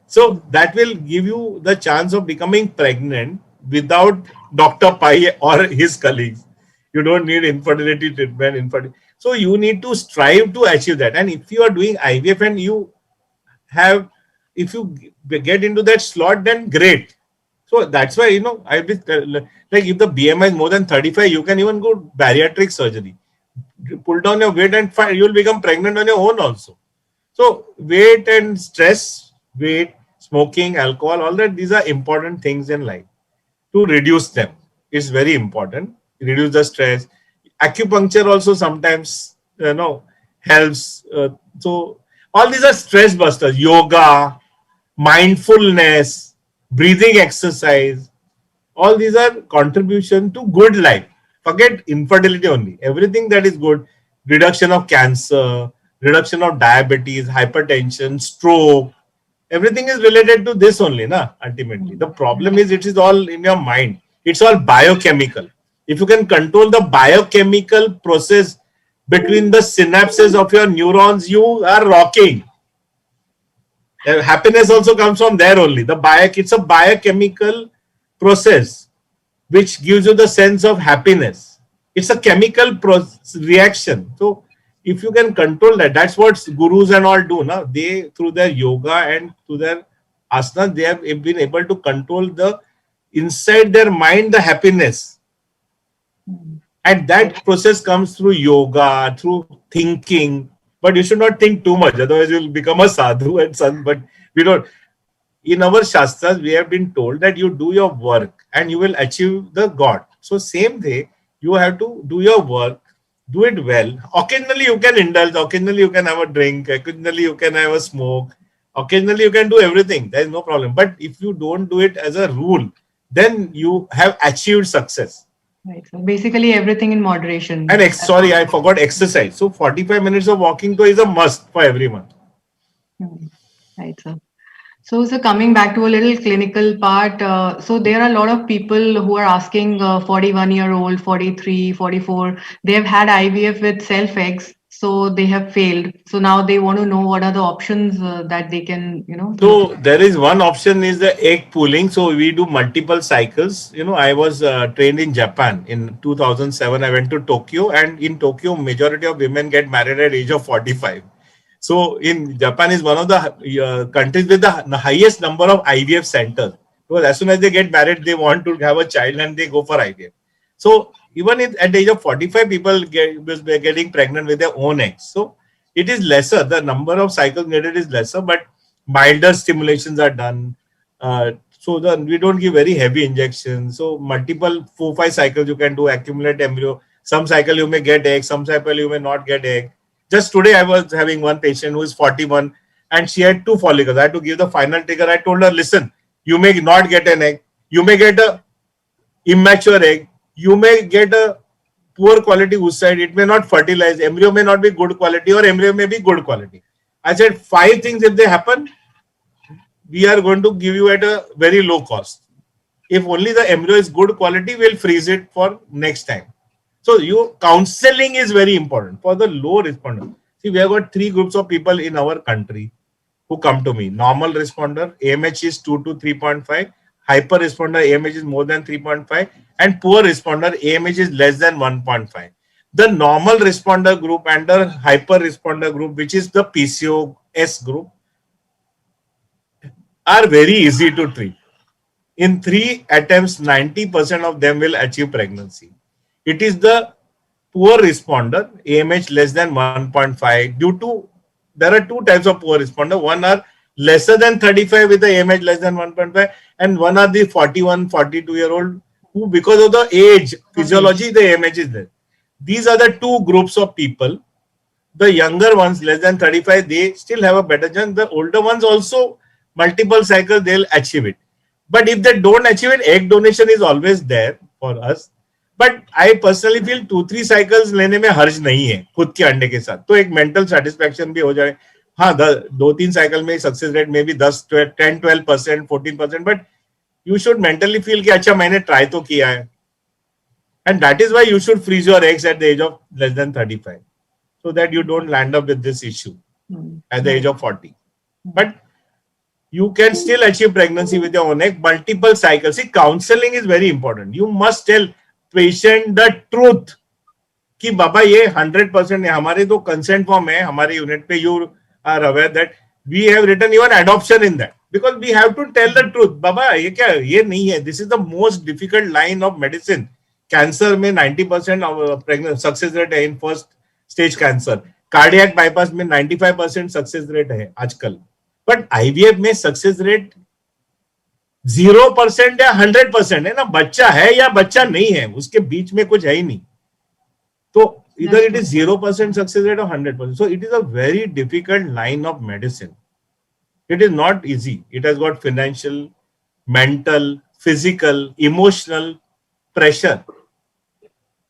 So that will give you the chance of becoming pregnant without Dr. Pai or his colleagues. You don't need infertility treatment. So you need to strive to achieve that. And if you are doing IVF and have, if you get into that slot, then great. So that's why, I like, if the BMI is more than 35, you can even go bariatric surgery. Pull down your weight and you'll become pregnant on your own also. So weight and stress, weight, smoking, alcohol, all that, these are important things in life. To reduce them is very important. Reduce the stress. Acupuncture also sometimes, helps. So all these are stress busters. Yoga, mindfulness, breathing exercise, all these are contribution to good life. Forget infertility only. Everything that is good, reduction of cancer, reduction of diabetes, hypertension, stroke, everything is related to this only, ultimately. The problem is it is all in your mind. It's all biochemical. If you can control the biochemical process between the synapses of your neurons, you are rocking. Happiness also comes from there only. It's a biochemical process which gives you the sense of happiness. It's a chemical reaction. So if you can control that, that's what gurus and all do. Now they, through their yoga and through their asanas, they have been able to control the inside their mind, the happiness. And that process comes through yoga, through thinking. But you should not think too much, otherwise you'll become a sadhu and son. But we don't. In our shastras, we have been told that you do your work and you will achieve the God. So same way, you have to do your work, do it well. Occasionally you can indulge, occasionally you can have a drink, occasionally you can have a smoke, occasionally you can do everything. There is no problem. But if you don't do it as a rule, then you have achieved success. Right. So basically everything in moderation. And sorry, I forgot exercise. So 45 minutes of walking though is a must for everyone. Hmm. Right, sir. So coming back to a little clinical part, so there are a lot of people who are asking 41-year-old, 43, 44, they've had IVF with self eggs, so they have failed. So now they want to know what are the options that they can, look So there is one option is the egg pooling. So we do multiple cycles. I was trained in Japan in 2007. I went to Tokyo, and in Tokyo, majority of women get married at age of 45. So in Japan is one of the countries with the highest number of IVF centers. Because as soon as they get married, they want to have a child and they go for IVF. So even at the age of 45, people getting pregnant with their own eggs. So it is lesser. The number of cycles needed is lesser, but milder stimulations are done. So we don't give very heavy injections. So multiple 4-5 cycles you can do, accumulate embryo. Some cycle you may get egg, some cycle you may not get egg. Just today I was having one patient who is 41 and she had 2 follicles. I had to give the final trigger. I told her, listen, you may not get an egg. You may get a immature egg. You may get a poor quality oocyte. It may not fertilize. Embryo may not be good quality or embryo may be good quality. I said 5 things if they happen, we are going to give you at a very low cost. If only the embryo is good quality, we'll freeze it for next time. So your counseling is very important for the low responder. See, we have got 3 groups of people in our country who come to me. Normal responder, AMH is 2 to 3.5. Hyper responder, AMH is more than 3.5. And poor responder, AMH is less than 1.5. The normal responder group and the hyper responder group, which is the PCOS group, are very easy to treat. In 3 attempts, 90% of them will achieve pregnancy. It is the poor responder, AMH less than 1.5, due to there are 2 types of poor responder. One are lesser than 35 with the AMH less than 1.5, and one are the 41, 42-year-old who, because of the age, physiology, the AMH is there. These are the 2 groups of people. The younger ones, less than 35, they still have a better chance. The older ones also, multiple cycles, they'll achieve it. But if they don't achieve it, egg donation is always there for us. But I personally feel 2-3 cycles लेने में हर्ज नहीं है खुद के अंडे के साथ, तो एक मेंटल सेटिस्फेक्शन भी हो जाए. हाँ, 2-3 साइकिल में सक्सेस रेट में भी 10-12%, 14%, but you should mentally feel कि अच्छा मैंने ट्राई तो किया है. And that is why you should freeze your eggs at the age of less than 35 so that you don't land up with this issue at the age of 40. But you can still achieve pregnancy with your own egg, multiple cycles. See, counseling is very important. You must tell patient the truth कि बाबा ये 100% है. हमारे तो consent form है हमारे unit पे. You are aware that we have written even adoption in that because we have to tell the truth. बाबा ये क्या, ये नहीं है. This is the most difficult line of medicine. Cancer में 90% pregnancy success rate है in first stage cancer. Cardiac bypass में 95% success rate है आजकल. बट आईवीएफ में सक्सेस रेट 0% या 100% है ना. बच्चा है या बच्चा नहीं है, उसके बीच में कुछ है ही नहीं. तो इधर इट इज 0% सक्सेस रेट और 100%. So it is a very difficult line of medicine. It is not easy. It has got financial, mental, physical, emotional pressure.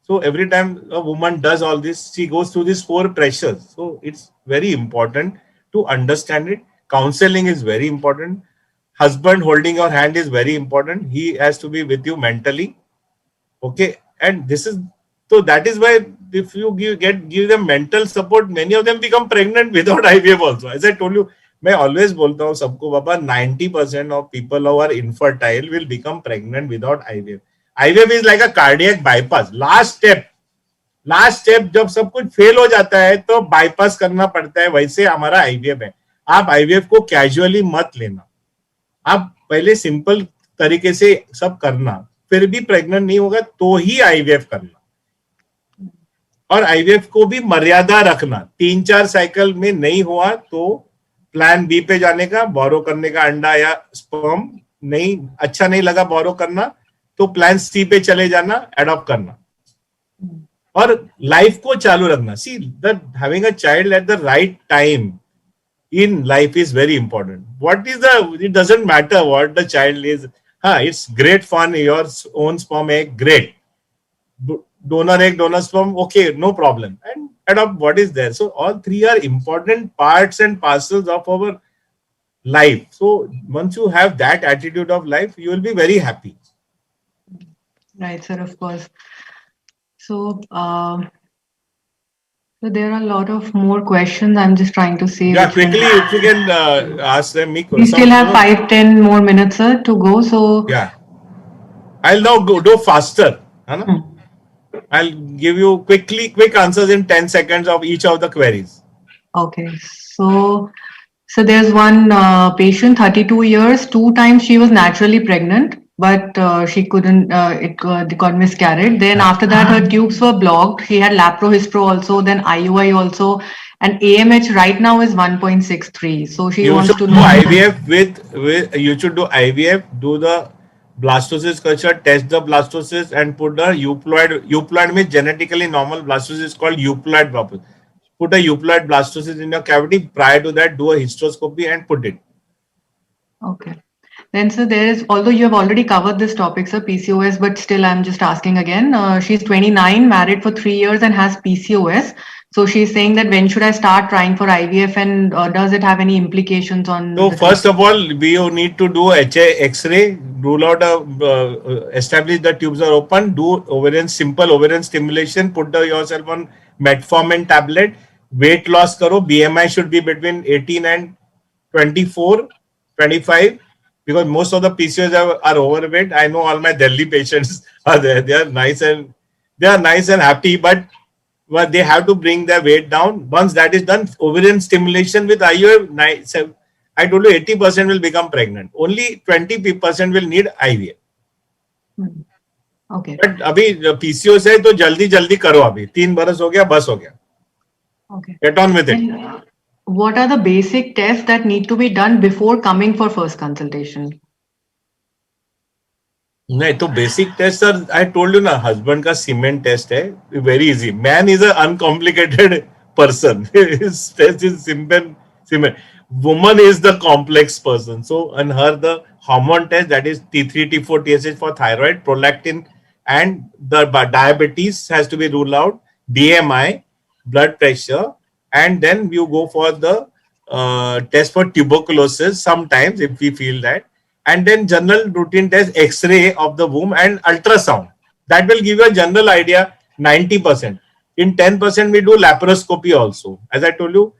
So every time a woman does all this, she goes through these 4 pressures. So it's very important to understand it. Counseling is very important. Husband holding your hand is very important. He has to be with you mentally. Okay. And this is, so that is why if you give them mental support, many of them become pregnant without IVF also. As I told you, मैं always बोलता हूँ सबको, बाबा 90% of people who are infertile will become pregnant without IVF. IVF is like a cardiac bypass. Last step जब सब कुछ fail हो जाता है तो बाईपास करना पड़ता है. वैसे हमारा आईवीएफ है. आप आईवीएफ को कैजुअली मत लेना. आप पहले सिंपल तरीके से सब करना, फिर भी प्रेग्नेंट नहीं होगा तो ही आईवीएफ करना. और आईवीएफ को भी मर्यादा रखना. 3-4 साइकिल में नहीं हुआ तो प्लान बी पे जाने का, बोरो करने का अंडा या स्पर्म. नहीं अच्छा नहीं लगा बोरो करना तो प्लान सी पे चले जाना, एडॉप्ट करना. और लाइफ को चालू रखना. See that having a child at the right time in life is very important. What is the, it doesn't matter what the child is. It's great fun, your own sperm egg, great. Donor egg, donor sperm, okay, no problem. And adopt what is there. So all three are important parts and parcels of our life. So once you have that attitude of life, you will be very happy. Right, sir, of course. So, so there are a lot of more questions. I'm just trying to see Yeah, which one. quickly, if you can ask them, me We some, still have 5-10 more minutes, sir, to go. So, yeah, I'll now go faster. है ना? I'll give you quick answers in 10 seconds of each of the queries. okay. So there's one patient, 32 years, 2 times she was naturally pregnant, but she couldn't, it got miscarried. Then after that, her tubes were blocked. She had laprohistro also, then IUI also, and AMH right now is 1.63. So she You wants should to do know. IVF with you should do IVF, do the blastocyst culture, test the blastocyst, and put the euploid. Euploid means genetically normal blastocyst is called euploid blastocyst. Put a euploid blastocyst in your cavity. Prior to that, do a hysteroscopy and put it. Okay. Then, sir, there is, although you have already covered this topic, sir, PCOS, but still I'm just asking again. She's 29, married for 3 years and has PCOS. So she's saying that when should I start trying for IVF and does it have any implications on So the first of all, we need to do X-ray, rule out establish the tubes are open, do simple ovarian stimulation, put yourself on metformin tablet, weight loss karo, BMI should be between 18 and 24, 25, because most of the PCOS are overweight. I know all my Delhi patients are there. They are nice and happy, but they have to bring their weight down. Once that is done, ovarian stimulation with IUF, I told you 80% will become pregnant. Only 20% will need IVF. Okay. But अभी PCOS है तो जल्दी करो अभी 3 बरस हो गया बस हो गया. Okay. Get on with it. And what are the basic tests that need to be done before coming for first consultation? नहीं तो basic test sir I told you ना हस्बैंड का सीमेंट टेस्ट है very easy man is a uncomplicated person test is simple semen woman is the complex person so on her the hormone test that is T3 T4 TSH for thyroid prolactin and the diabetes has to be ruled out BMI blood pressure and then you go for the test for tuberculosis sometimes if we feel that and then general routine test X-ray of the womb and ultrasound. That will give you a general idea 90%. In 10% we do laparoscopy also. As I told you,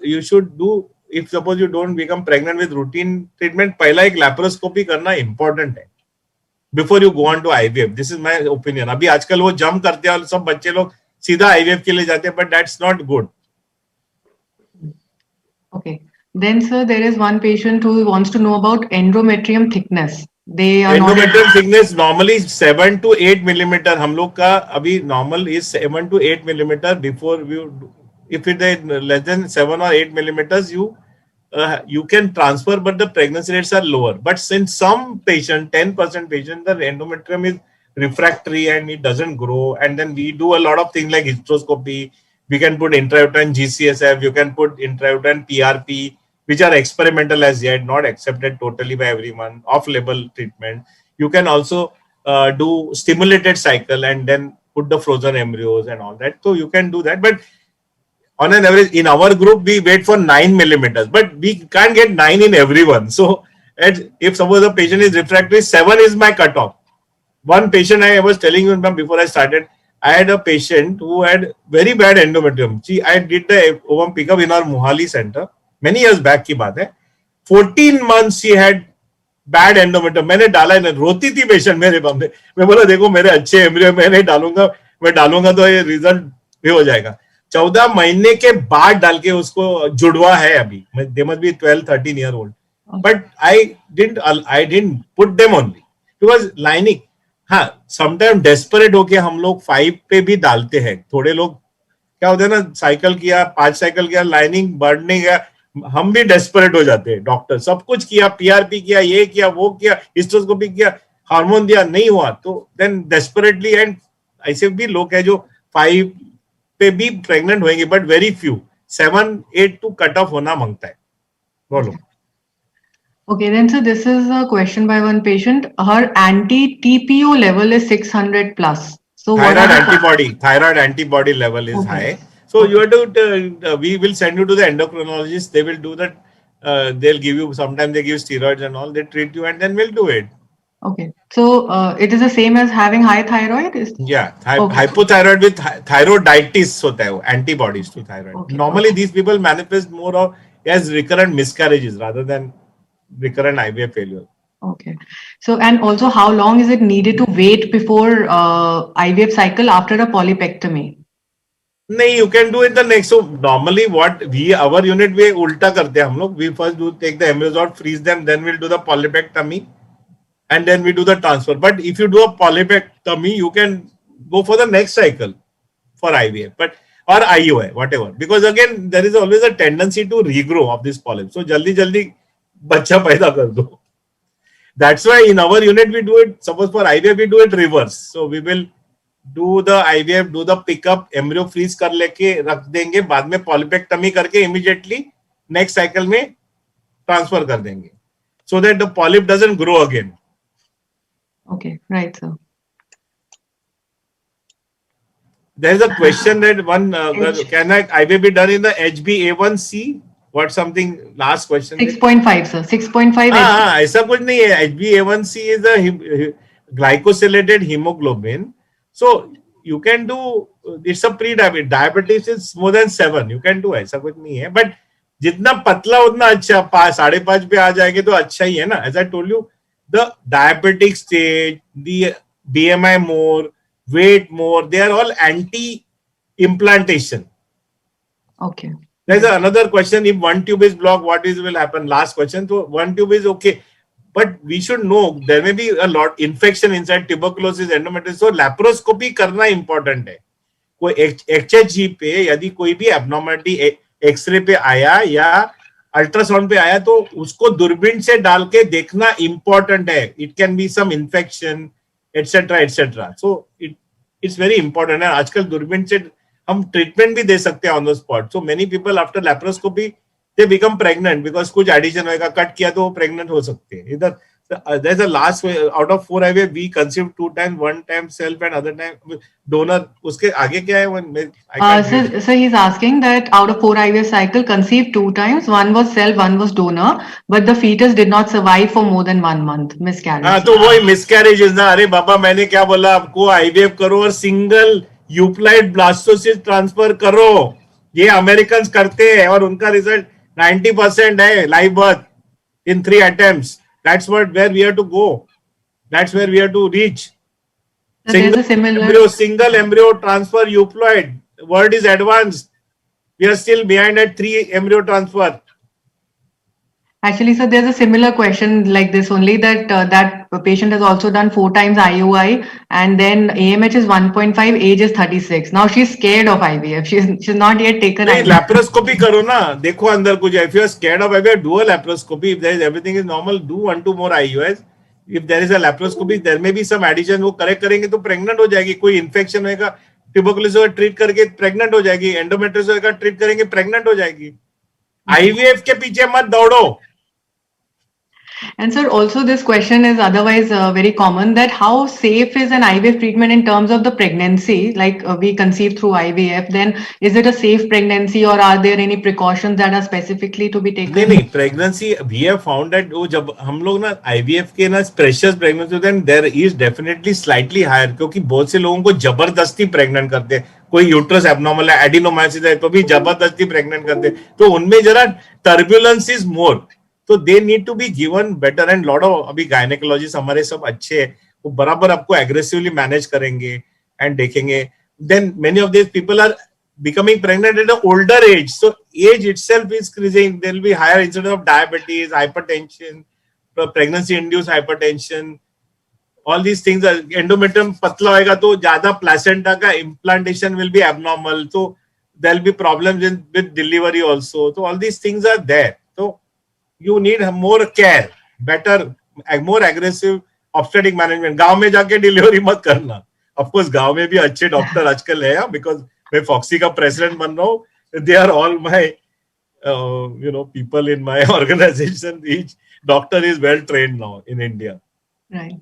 you should do, if suppose you don't become pregnant with routine treatment, पहला एक laparoscopy करना important है. Before you go on to IVF. This is my opinion. अभी आजकल वो jump करते हैं सब बच्चे लोग सीधा IVF के लिए जाते हैं but that's not good. Okay. Then, sir, there is one patient who wants to know about endometrium thickness. They are Endometrium thickness normally 7 to 8 millimeter. हम लोग का अभी normal is 7 to 8 millimeter. Before you, if it is less than 7 or 8 millimeters, you can transfer, but the pregnancy rates are lower. But since some patient, 10% patient, the endometrium is refractory and it doesn't grow, and then we do a lot of things like hysteroscopy. We can put intrauterine GCSF. You can put intrauterine PRP, which are experimental as yet, not accepted totally by everyone, off-label treatment. You can also do stimulated cycle and then put the frozen embryos and all that. So you can do that. But on an average, in our group, we wait for 9 millimeters, but we can't get 9 in everyone. So if suppose a patient is refractory, 7 is my cutoff. One patient I was telling you before I started, I had a patient who had very bad endometrium. See, I did the ovum pickup in our Mohali center. Many years back की बात है 14 months she had bad endometrium. मैंने डाला है रोती थी patient मेरे बंदे मैं बोला देखो मेरे अच्छे एम्ब्रियो मैं नहीं डालूंगा मैं डालूंगा तो ये रिजल्ट भी हो जाएगा 14 महीने के बाद डाल के उसको जुड़वा है अभी they must be 12-13 year old but I didn't put them only because lining हाँ समटाइम डेस्परेट होके हम लोग 5 पे भी डालते हैं थोड़े लोग क्या होता है ना साइकिल किया 5 साइकिल किया लाइनिंग बढ़ने गया हम भी डेस्परेट हो जाते हैं डॉक्टर सब कुछ किया पीआरपी किया ये किया वो किया हिस्टोस्कोपी किया हार्मोन दिया नहीं हुआ तो देन डेस्परेटली एंड ऐसे भी लोग हैं जो 5 पे भी प्रेग्नेंट होंगे, but very few. 7-8 to cut off होना मांगता है. बोलो. Okay, then so this is a question by one patient. Her anti-TPO level is 600 plus. So what are Thyroid antibody level is Okay. high. So you have to, we will send you to the endocrinologist. They will do that. They'll give you, sometimes they give steroids and all. They treat you and then we'll do it. Okay. So it is the same as having high thyroid? Yeah, Okay. hypothyroid with thyroiditis होता है वो, antibodies to thyroid. Okay, Normally okay. these people manifest more of as recurrent miscarriages rather than recurrent IVF failure. Okay. So, and also how long is it needed to wait before IVF cycle after a polypectomy? नहीं, you can do it the next. So normally what we, our unit में उल्टा करते हैं हम लोग. We first do take the embryos out, freeze them, then we'll do the polypectomy and then we do the transfer. But if you do a polypectomy, you can go for the next cycle for IVF, but or IUI, whatever. Because again, there is always a tendency to regrow of this polyp. So jaldi jaldi बच्चा पैदा कर दो. That's why in our unit we do it. Suppose for IVF we do it reverse. So we will do the IVF, do the pickup, embryo freeze कर लेके रख देंगे, बाद में polypectomy करके immediately next cycle में transfer कर देंगे, so that the polyp doesn't grow again. Okay, right, sir. There is a question that one can IVF be done in the HbA1c? What something last question? 6.5, sir. 6.5. हाँ, ऐसा कुछ नहीं है. HbA1c is a glycosylated hemoglobin. So you can do, it's a pre-diabetes. Diabetes is more than 7. You can do, ऐसा कुछ नहीं है. But जितना पतला उतना अच्छा, 5.5 पे आ जाएंगे तो अच्छा ही है ना. As I told you, the diabetic stage, the BMI more, weight more, they are all anti-implantation. Okay. There's another question. If one tube is blocked, what will happen? Last question. So one tube is okay, but we should know there may be a lot infection inside, tuberculosis, endometriosis. So laparoscopy करना important है. कोई HHG पे यदि कोई भी abnormality x ray पे आया या अल्ट्रासाउंड पे आया तो उसको दूरबीन से डाल के देखना important है. It can be some infection, etc., etc. So it's very important. है आजकल दूरबीन से हम ट्रीटमेंट भी दे सकते हैं on the spot. So many people after laparoscopy they become pregnant because कुछ एडिशन होएगा, कट किया तो वो प्रेग्नेंट हो सकते हैं. इधर there's a last out of 4 IVF we conceived 2 times, 1 time self and other time donor. उसके आगे क्या है? So he's asking that out of 4 IVF cycle conceived 2 times, one was self, one was donor, but the fetus did not survive for more than 1 month. Miscarriage. हाँ, तो वही miscarriages ना. अरे बाबा, मैंने क्या बोला आपको? IVF करो और सिंगल यूप्लाइड ब्लास्टोसिस्ट ट्रांसफर करो. ये अमेरिकन करते हैं और उनका रिजल्ट 90% है. Live birth in 3 attempts. That's where we have to go. That's where we have to reach. Single embryo transfer euploid. Word is advanced. We are still behind at 3 embryo transfer. Actually, sir, there's a similar question like this only, that that patient has also done 4 times IUI and then AMH is 1.5, age is 36. Now she's scared of IVF. She's not yet taken IVF. Laparoscopy करो ना, देखो अंदर कुछ. If you are scared of IVF, do a laparoscopy. If there is everything is normal, do 1-2 more IUIs. If there is a laparoscopy, there may be some addition. वो correct करेंगे तो pregnant हो जाएगी. कोई इन्फेक्शन होगा, tuberculosis treat करके pregnant हो जाएगी. एंडोमेट्रियोसिस का ट्रीट करेंगे, प्रेग्नेंट हो जाएगी. IVF के पीछे मत दौड़ो. And sir, also this question is otherwise very common, that how safe is an IVF treatment in terms of the pregnancy? Like we conceive through IVF, then is it a safe pregnancy or are there any precautions that are specifically to be taken? नहीं, pregnancy we have found that वो जब हम लोग ना IVF के ना precious pregnancy, then there is definitely slightly higher, क्योंकि बहुत से लोगों को जबरदस्ती प्रेग्नेंट करते हैं. कोई यूट्रस एब्नॉर्मल है, एडिनोमाइसिस है, तो भी जबरदस्ती प्रेग्नेंट करते हैं. तो उनमें जरा टर्बुलेंस इज मोर. तो they need to be given better. And lot of अभी गायनेकोलॉजिस्ट हमारे सब अच्छे हैं, वो बराबर आपको एग्रेसिवली मैनेज करेंगे एंड देखेंगे. Then many of this people are becoming pregnant at an older age, so age itself is increasing. There will be higher incidence of diabetes, hypertension, pregnancy induced hypertension. All these things are, endometrium patla hoega to zyada placenta ka implantation will be abnormal, so there will be problems with delivery also. So all these things are there. So you need more care, better, more aggressive obstetric management. गांव में जाके delivery मत करना, Of course, गांव में भी अच्छे doctor आजकल है, because मैं फॉक्सी का प्रेसिडेंट बन रहा हूँ. They are all my people in my organization. Each doctor is well trained now in India. Right.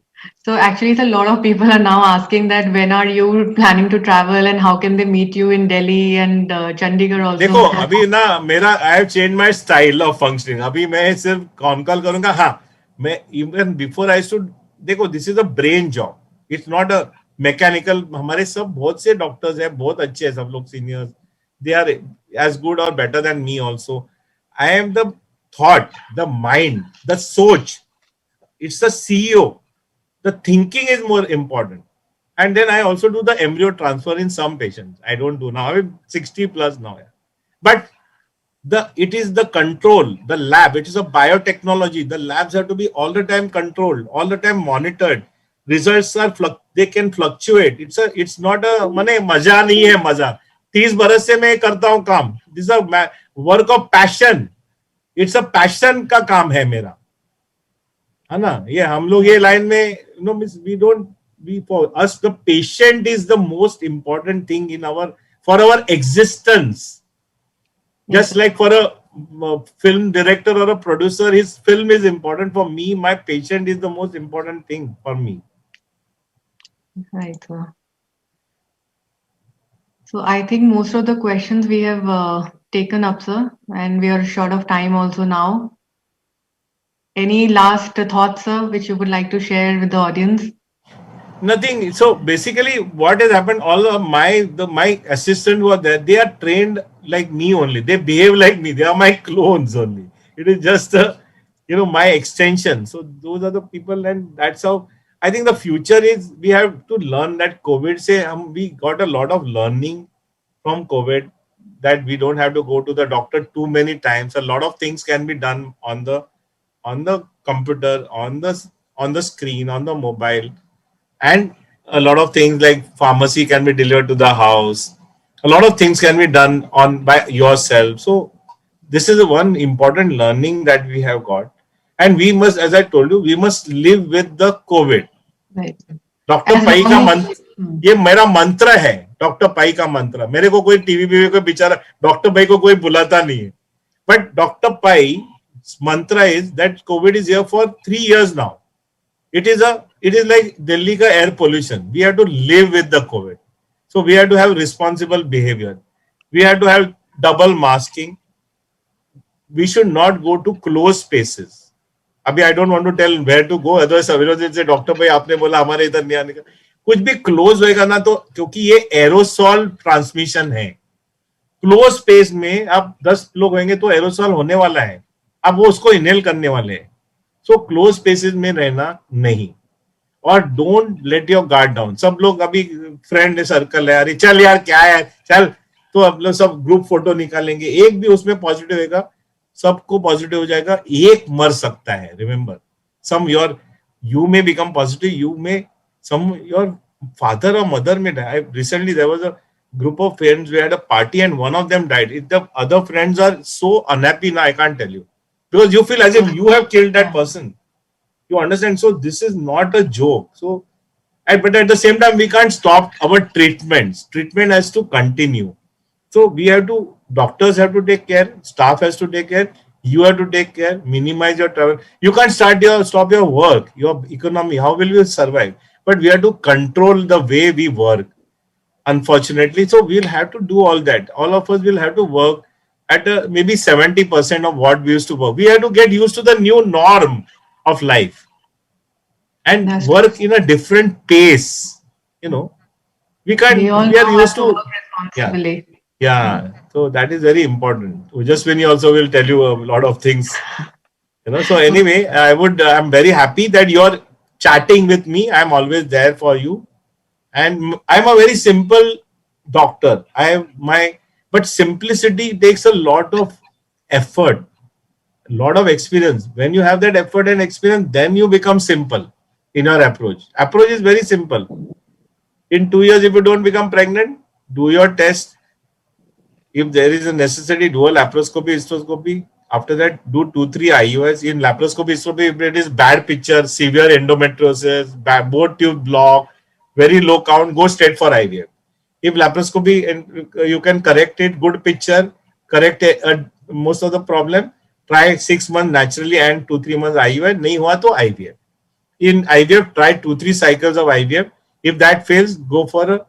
So actually, a lot of people are now asking that when are you planning to travel and how can they meet you in Delhi and Chandigarh also? देखो अभी ना मेरा I have change my style of functioning. अभी मैं सिर्फ con call करूंगा. हाँ, मैं इवन बिफोर आई शुड, देखो this is a brain job, it's not a mechanical. हमारे सब बहुत से डॉक्टर्स हैं, बहुत अच्छे हैं सब लोग, seniors. They are as good और better than me also. I am the thought, the mind, the सोच. It's the CEO. The thinking is more important. And then I also do the embryo transfer in some patients. I don't do now. I'm 60 plus now. Yeah. But it is the control, the lab. It is a biotechnology. The labs have to be all the time controlled, all the time monitored. Results are they can fluctuate. It's not a मने मजा नहीं है मजा. 30 बरस से मैं करता हूँ काम. This is a work of passion. It's a passion का काम है मेरा. है ना. ये हम लोग ये लाइन में we don't, for us the patient is the most important thing in for our existence. Just like for a film director or a producer, his film is important. For me, my patient is the most important thing for me. Right. So I think most of the questions we have taken up, sir, and we are short of time also now. Any last thoughts, sir, which you would like to share with the audience? Nothing. So basically, what has happened? All of my assistants who are there, they are trained like me only. They behave like me. They are my clones only. It is just my extension. So those are the people, and that's how I think the future is. We have to learn that COVID we got a lot of learning from COVID, that we don't have to go to the doctor too many times. A lot of things can be done on the computer, on the screen, on the mobile. And a lot of things like pharmacy can be delivered to the house. A lot of things can be done by yourself. So this is one important learning that we have got. And we must, as I told you, we must live with the COVID. Right. Doctor Pai का मंत्र, ये मेरा मंत्र है. Doctor Pai का मंत्र. मेरे को कोई टीवी पे कोई बेचारा डॉक्टर भाई को कोई बुलाता नहीं है. But doctor pi mantra is that COVID is here for 3 years now. It is like Delhi ka air pollution. We have to live with the COVID. So we have to have responsible behavior. We have to have double masking. We should not go to closed spaces. अभी I don't want to tell where to go. Otherwise अविरोध से doctor भाई आपने बोला हमारे इधर नहीं आने का. कुछ भी क्लोज होएगा ना तो, क्योंकि ये एरोसॉल ट्रांसमिशन है. क्लोज स्पेस में आप 10 लोग होंगे तो एरोसॉल होने वाला है. अब वो उसको इनहेल करने वाले हैं. सो क्लोज स्पेसेस में रहना नहीं. और don't let your guard down. सब लोग अभी फ्रेंड सर्कल है, अरे चल यार क्या है चल, तो अब लोग सब ग्रुप फोटो निकालेंगे. एक भी उसमें पॉजिटिव होगा, सबको पॉजिटिव हो जाएगा. एक मर सकता है. Remember, some you may become positive, your father or mother may die. Recently there was a group of friends, we had a party and one of them died. If the other friends are so unhappy now, I can't tell you, because you feel as if you have killed that person. You understand? So this is not a joke. So but at the same time, we can't stop our treatments. Treatment has to continue. So doctors have to take care, staff has to take care, you have to take care, minimize your travel. You can't stop your work, your economy. How will you survive? But we have to control the way we work, unfortunately. So we'll have to do all that. All of us will have to work at maybe 70% of what we used to work. We have to get used to the new norm of life and work in a different pace. We are used to work responsibly. Yeah, so that is very important. Ujaswini also will tell you a lot of things. So anyway, I'm very happy that you're chatting with me. I'm always there for you. And I'm a very simple doctor. But simplicity takes a lot of effort, a lot of experience. When you have that effort and experience, then you become simple in your approach. Approach is very simple. In 2 years, if you don't become pregnant, do your test. If there is a necessity, do a laparoscopy, hysteroscopy. After that, do 2-3 IUIs. In laparoscopy, hysteroscopy, if it is bad picture, severe endometriosis, bone tube block, very low count, go straight for IVF. If laparoscopy and you can correct it, good picture, correct most of the problem, try 6 months naturally and 2-3 months IVF. नहीं हुआ तो IVF. In IVF, try 2-3 cycles of IVF. If that fails, go for a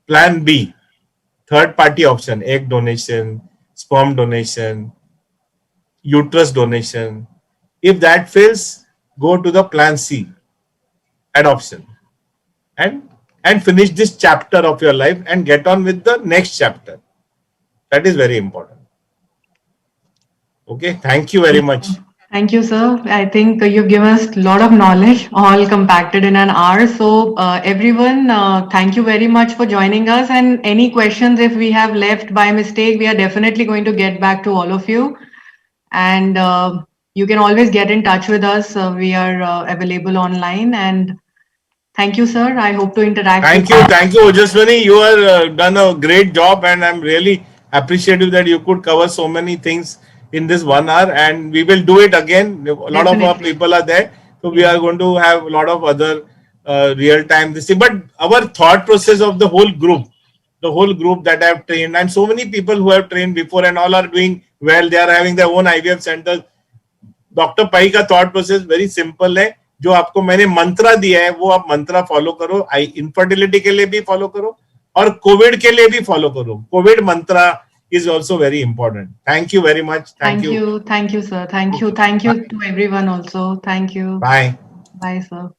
plan B, third party option, egg donation, sperm donation, uterus donation. If that fails, go to the plan C, adoption, and finish this chapter of your life and get on with the next chapter. That is very important. Okay, thank you very much. Thank you, sir. I think you've given us a lot of knowledge, all compacted in an hour. So, everyone, thank you very much for joining us. And any questions, if we have left by mistake, we are definitely going to get back to all of you. And you can always get in touch with us. We are available online. And thank you, sir. I hope to interact Thank with you, Ojaswini. You have done a great job, and I'm really appreciative that you could cover so many things in this 1 hour. And we will do it again. A lot of our Definitely. people are there, so we are going to have a lot of other real time this thing. But our thought process of the whole group that I have trained, and so many people who have trained before, and all are doing well. They are having their own IVF centers. Doctor Pai का thought process very simple है. जो आपको मैंने मंत्रा दिया है वो आप मंत्रा follow करो. इनफर्टिलिटी के लिए भी फॉलो करो और कोविड के लिए भी फॉलो करो. Covid Mantra is also very important. Thank you very much. Thank you. Thank you, sir. Thank you. Thank you to everyone also. Thank you. Bye. Bye, sir.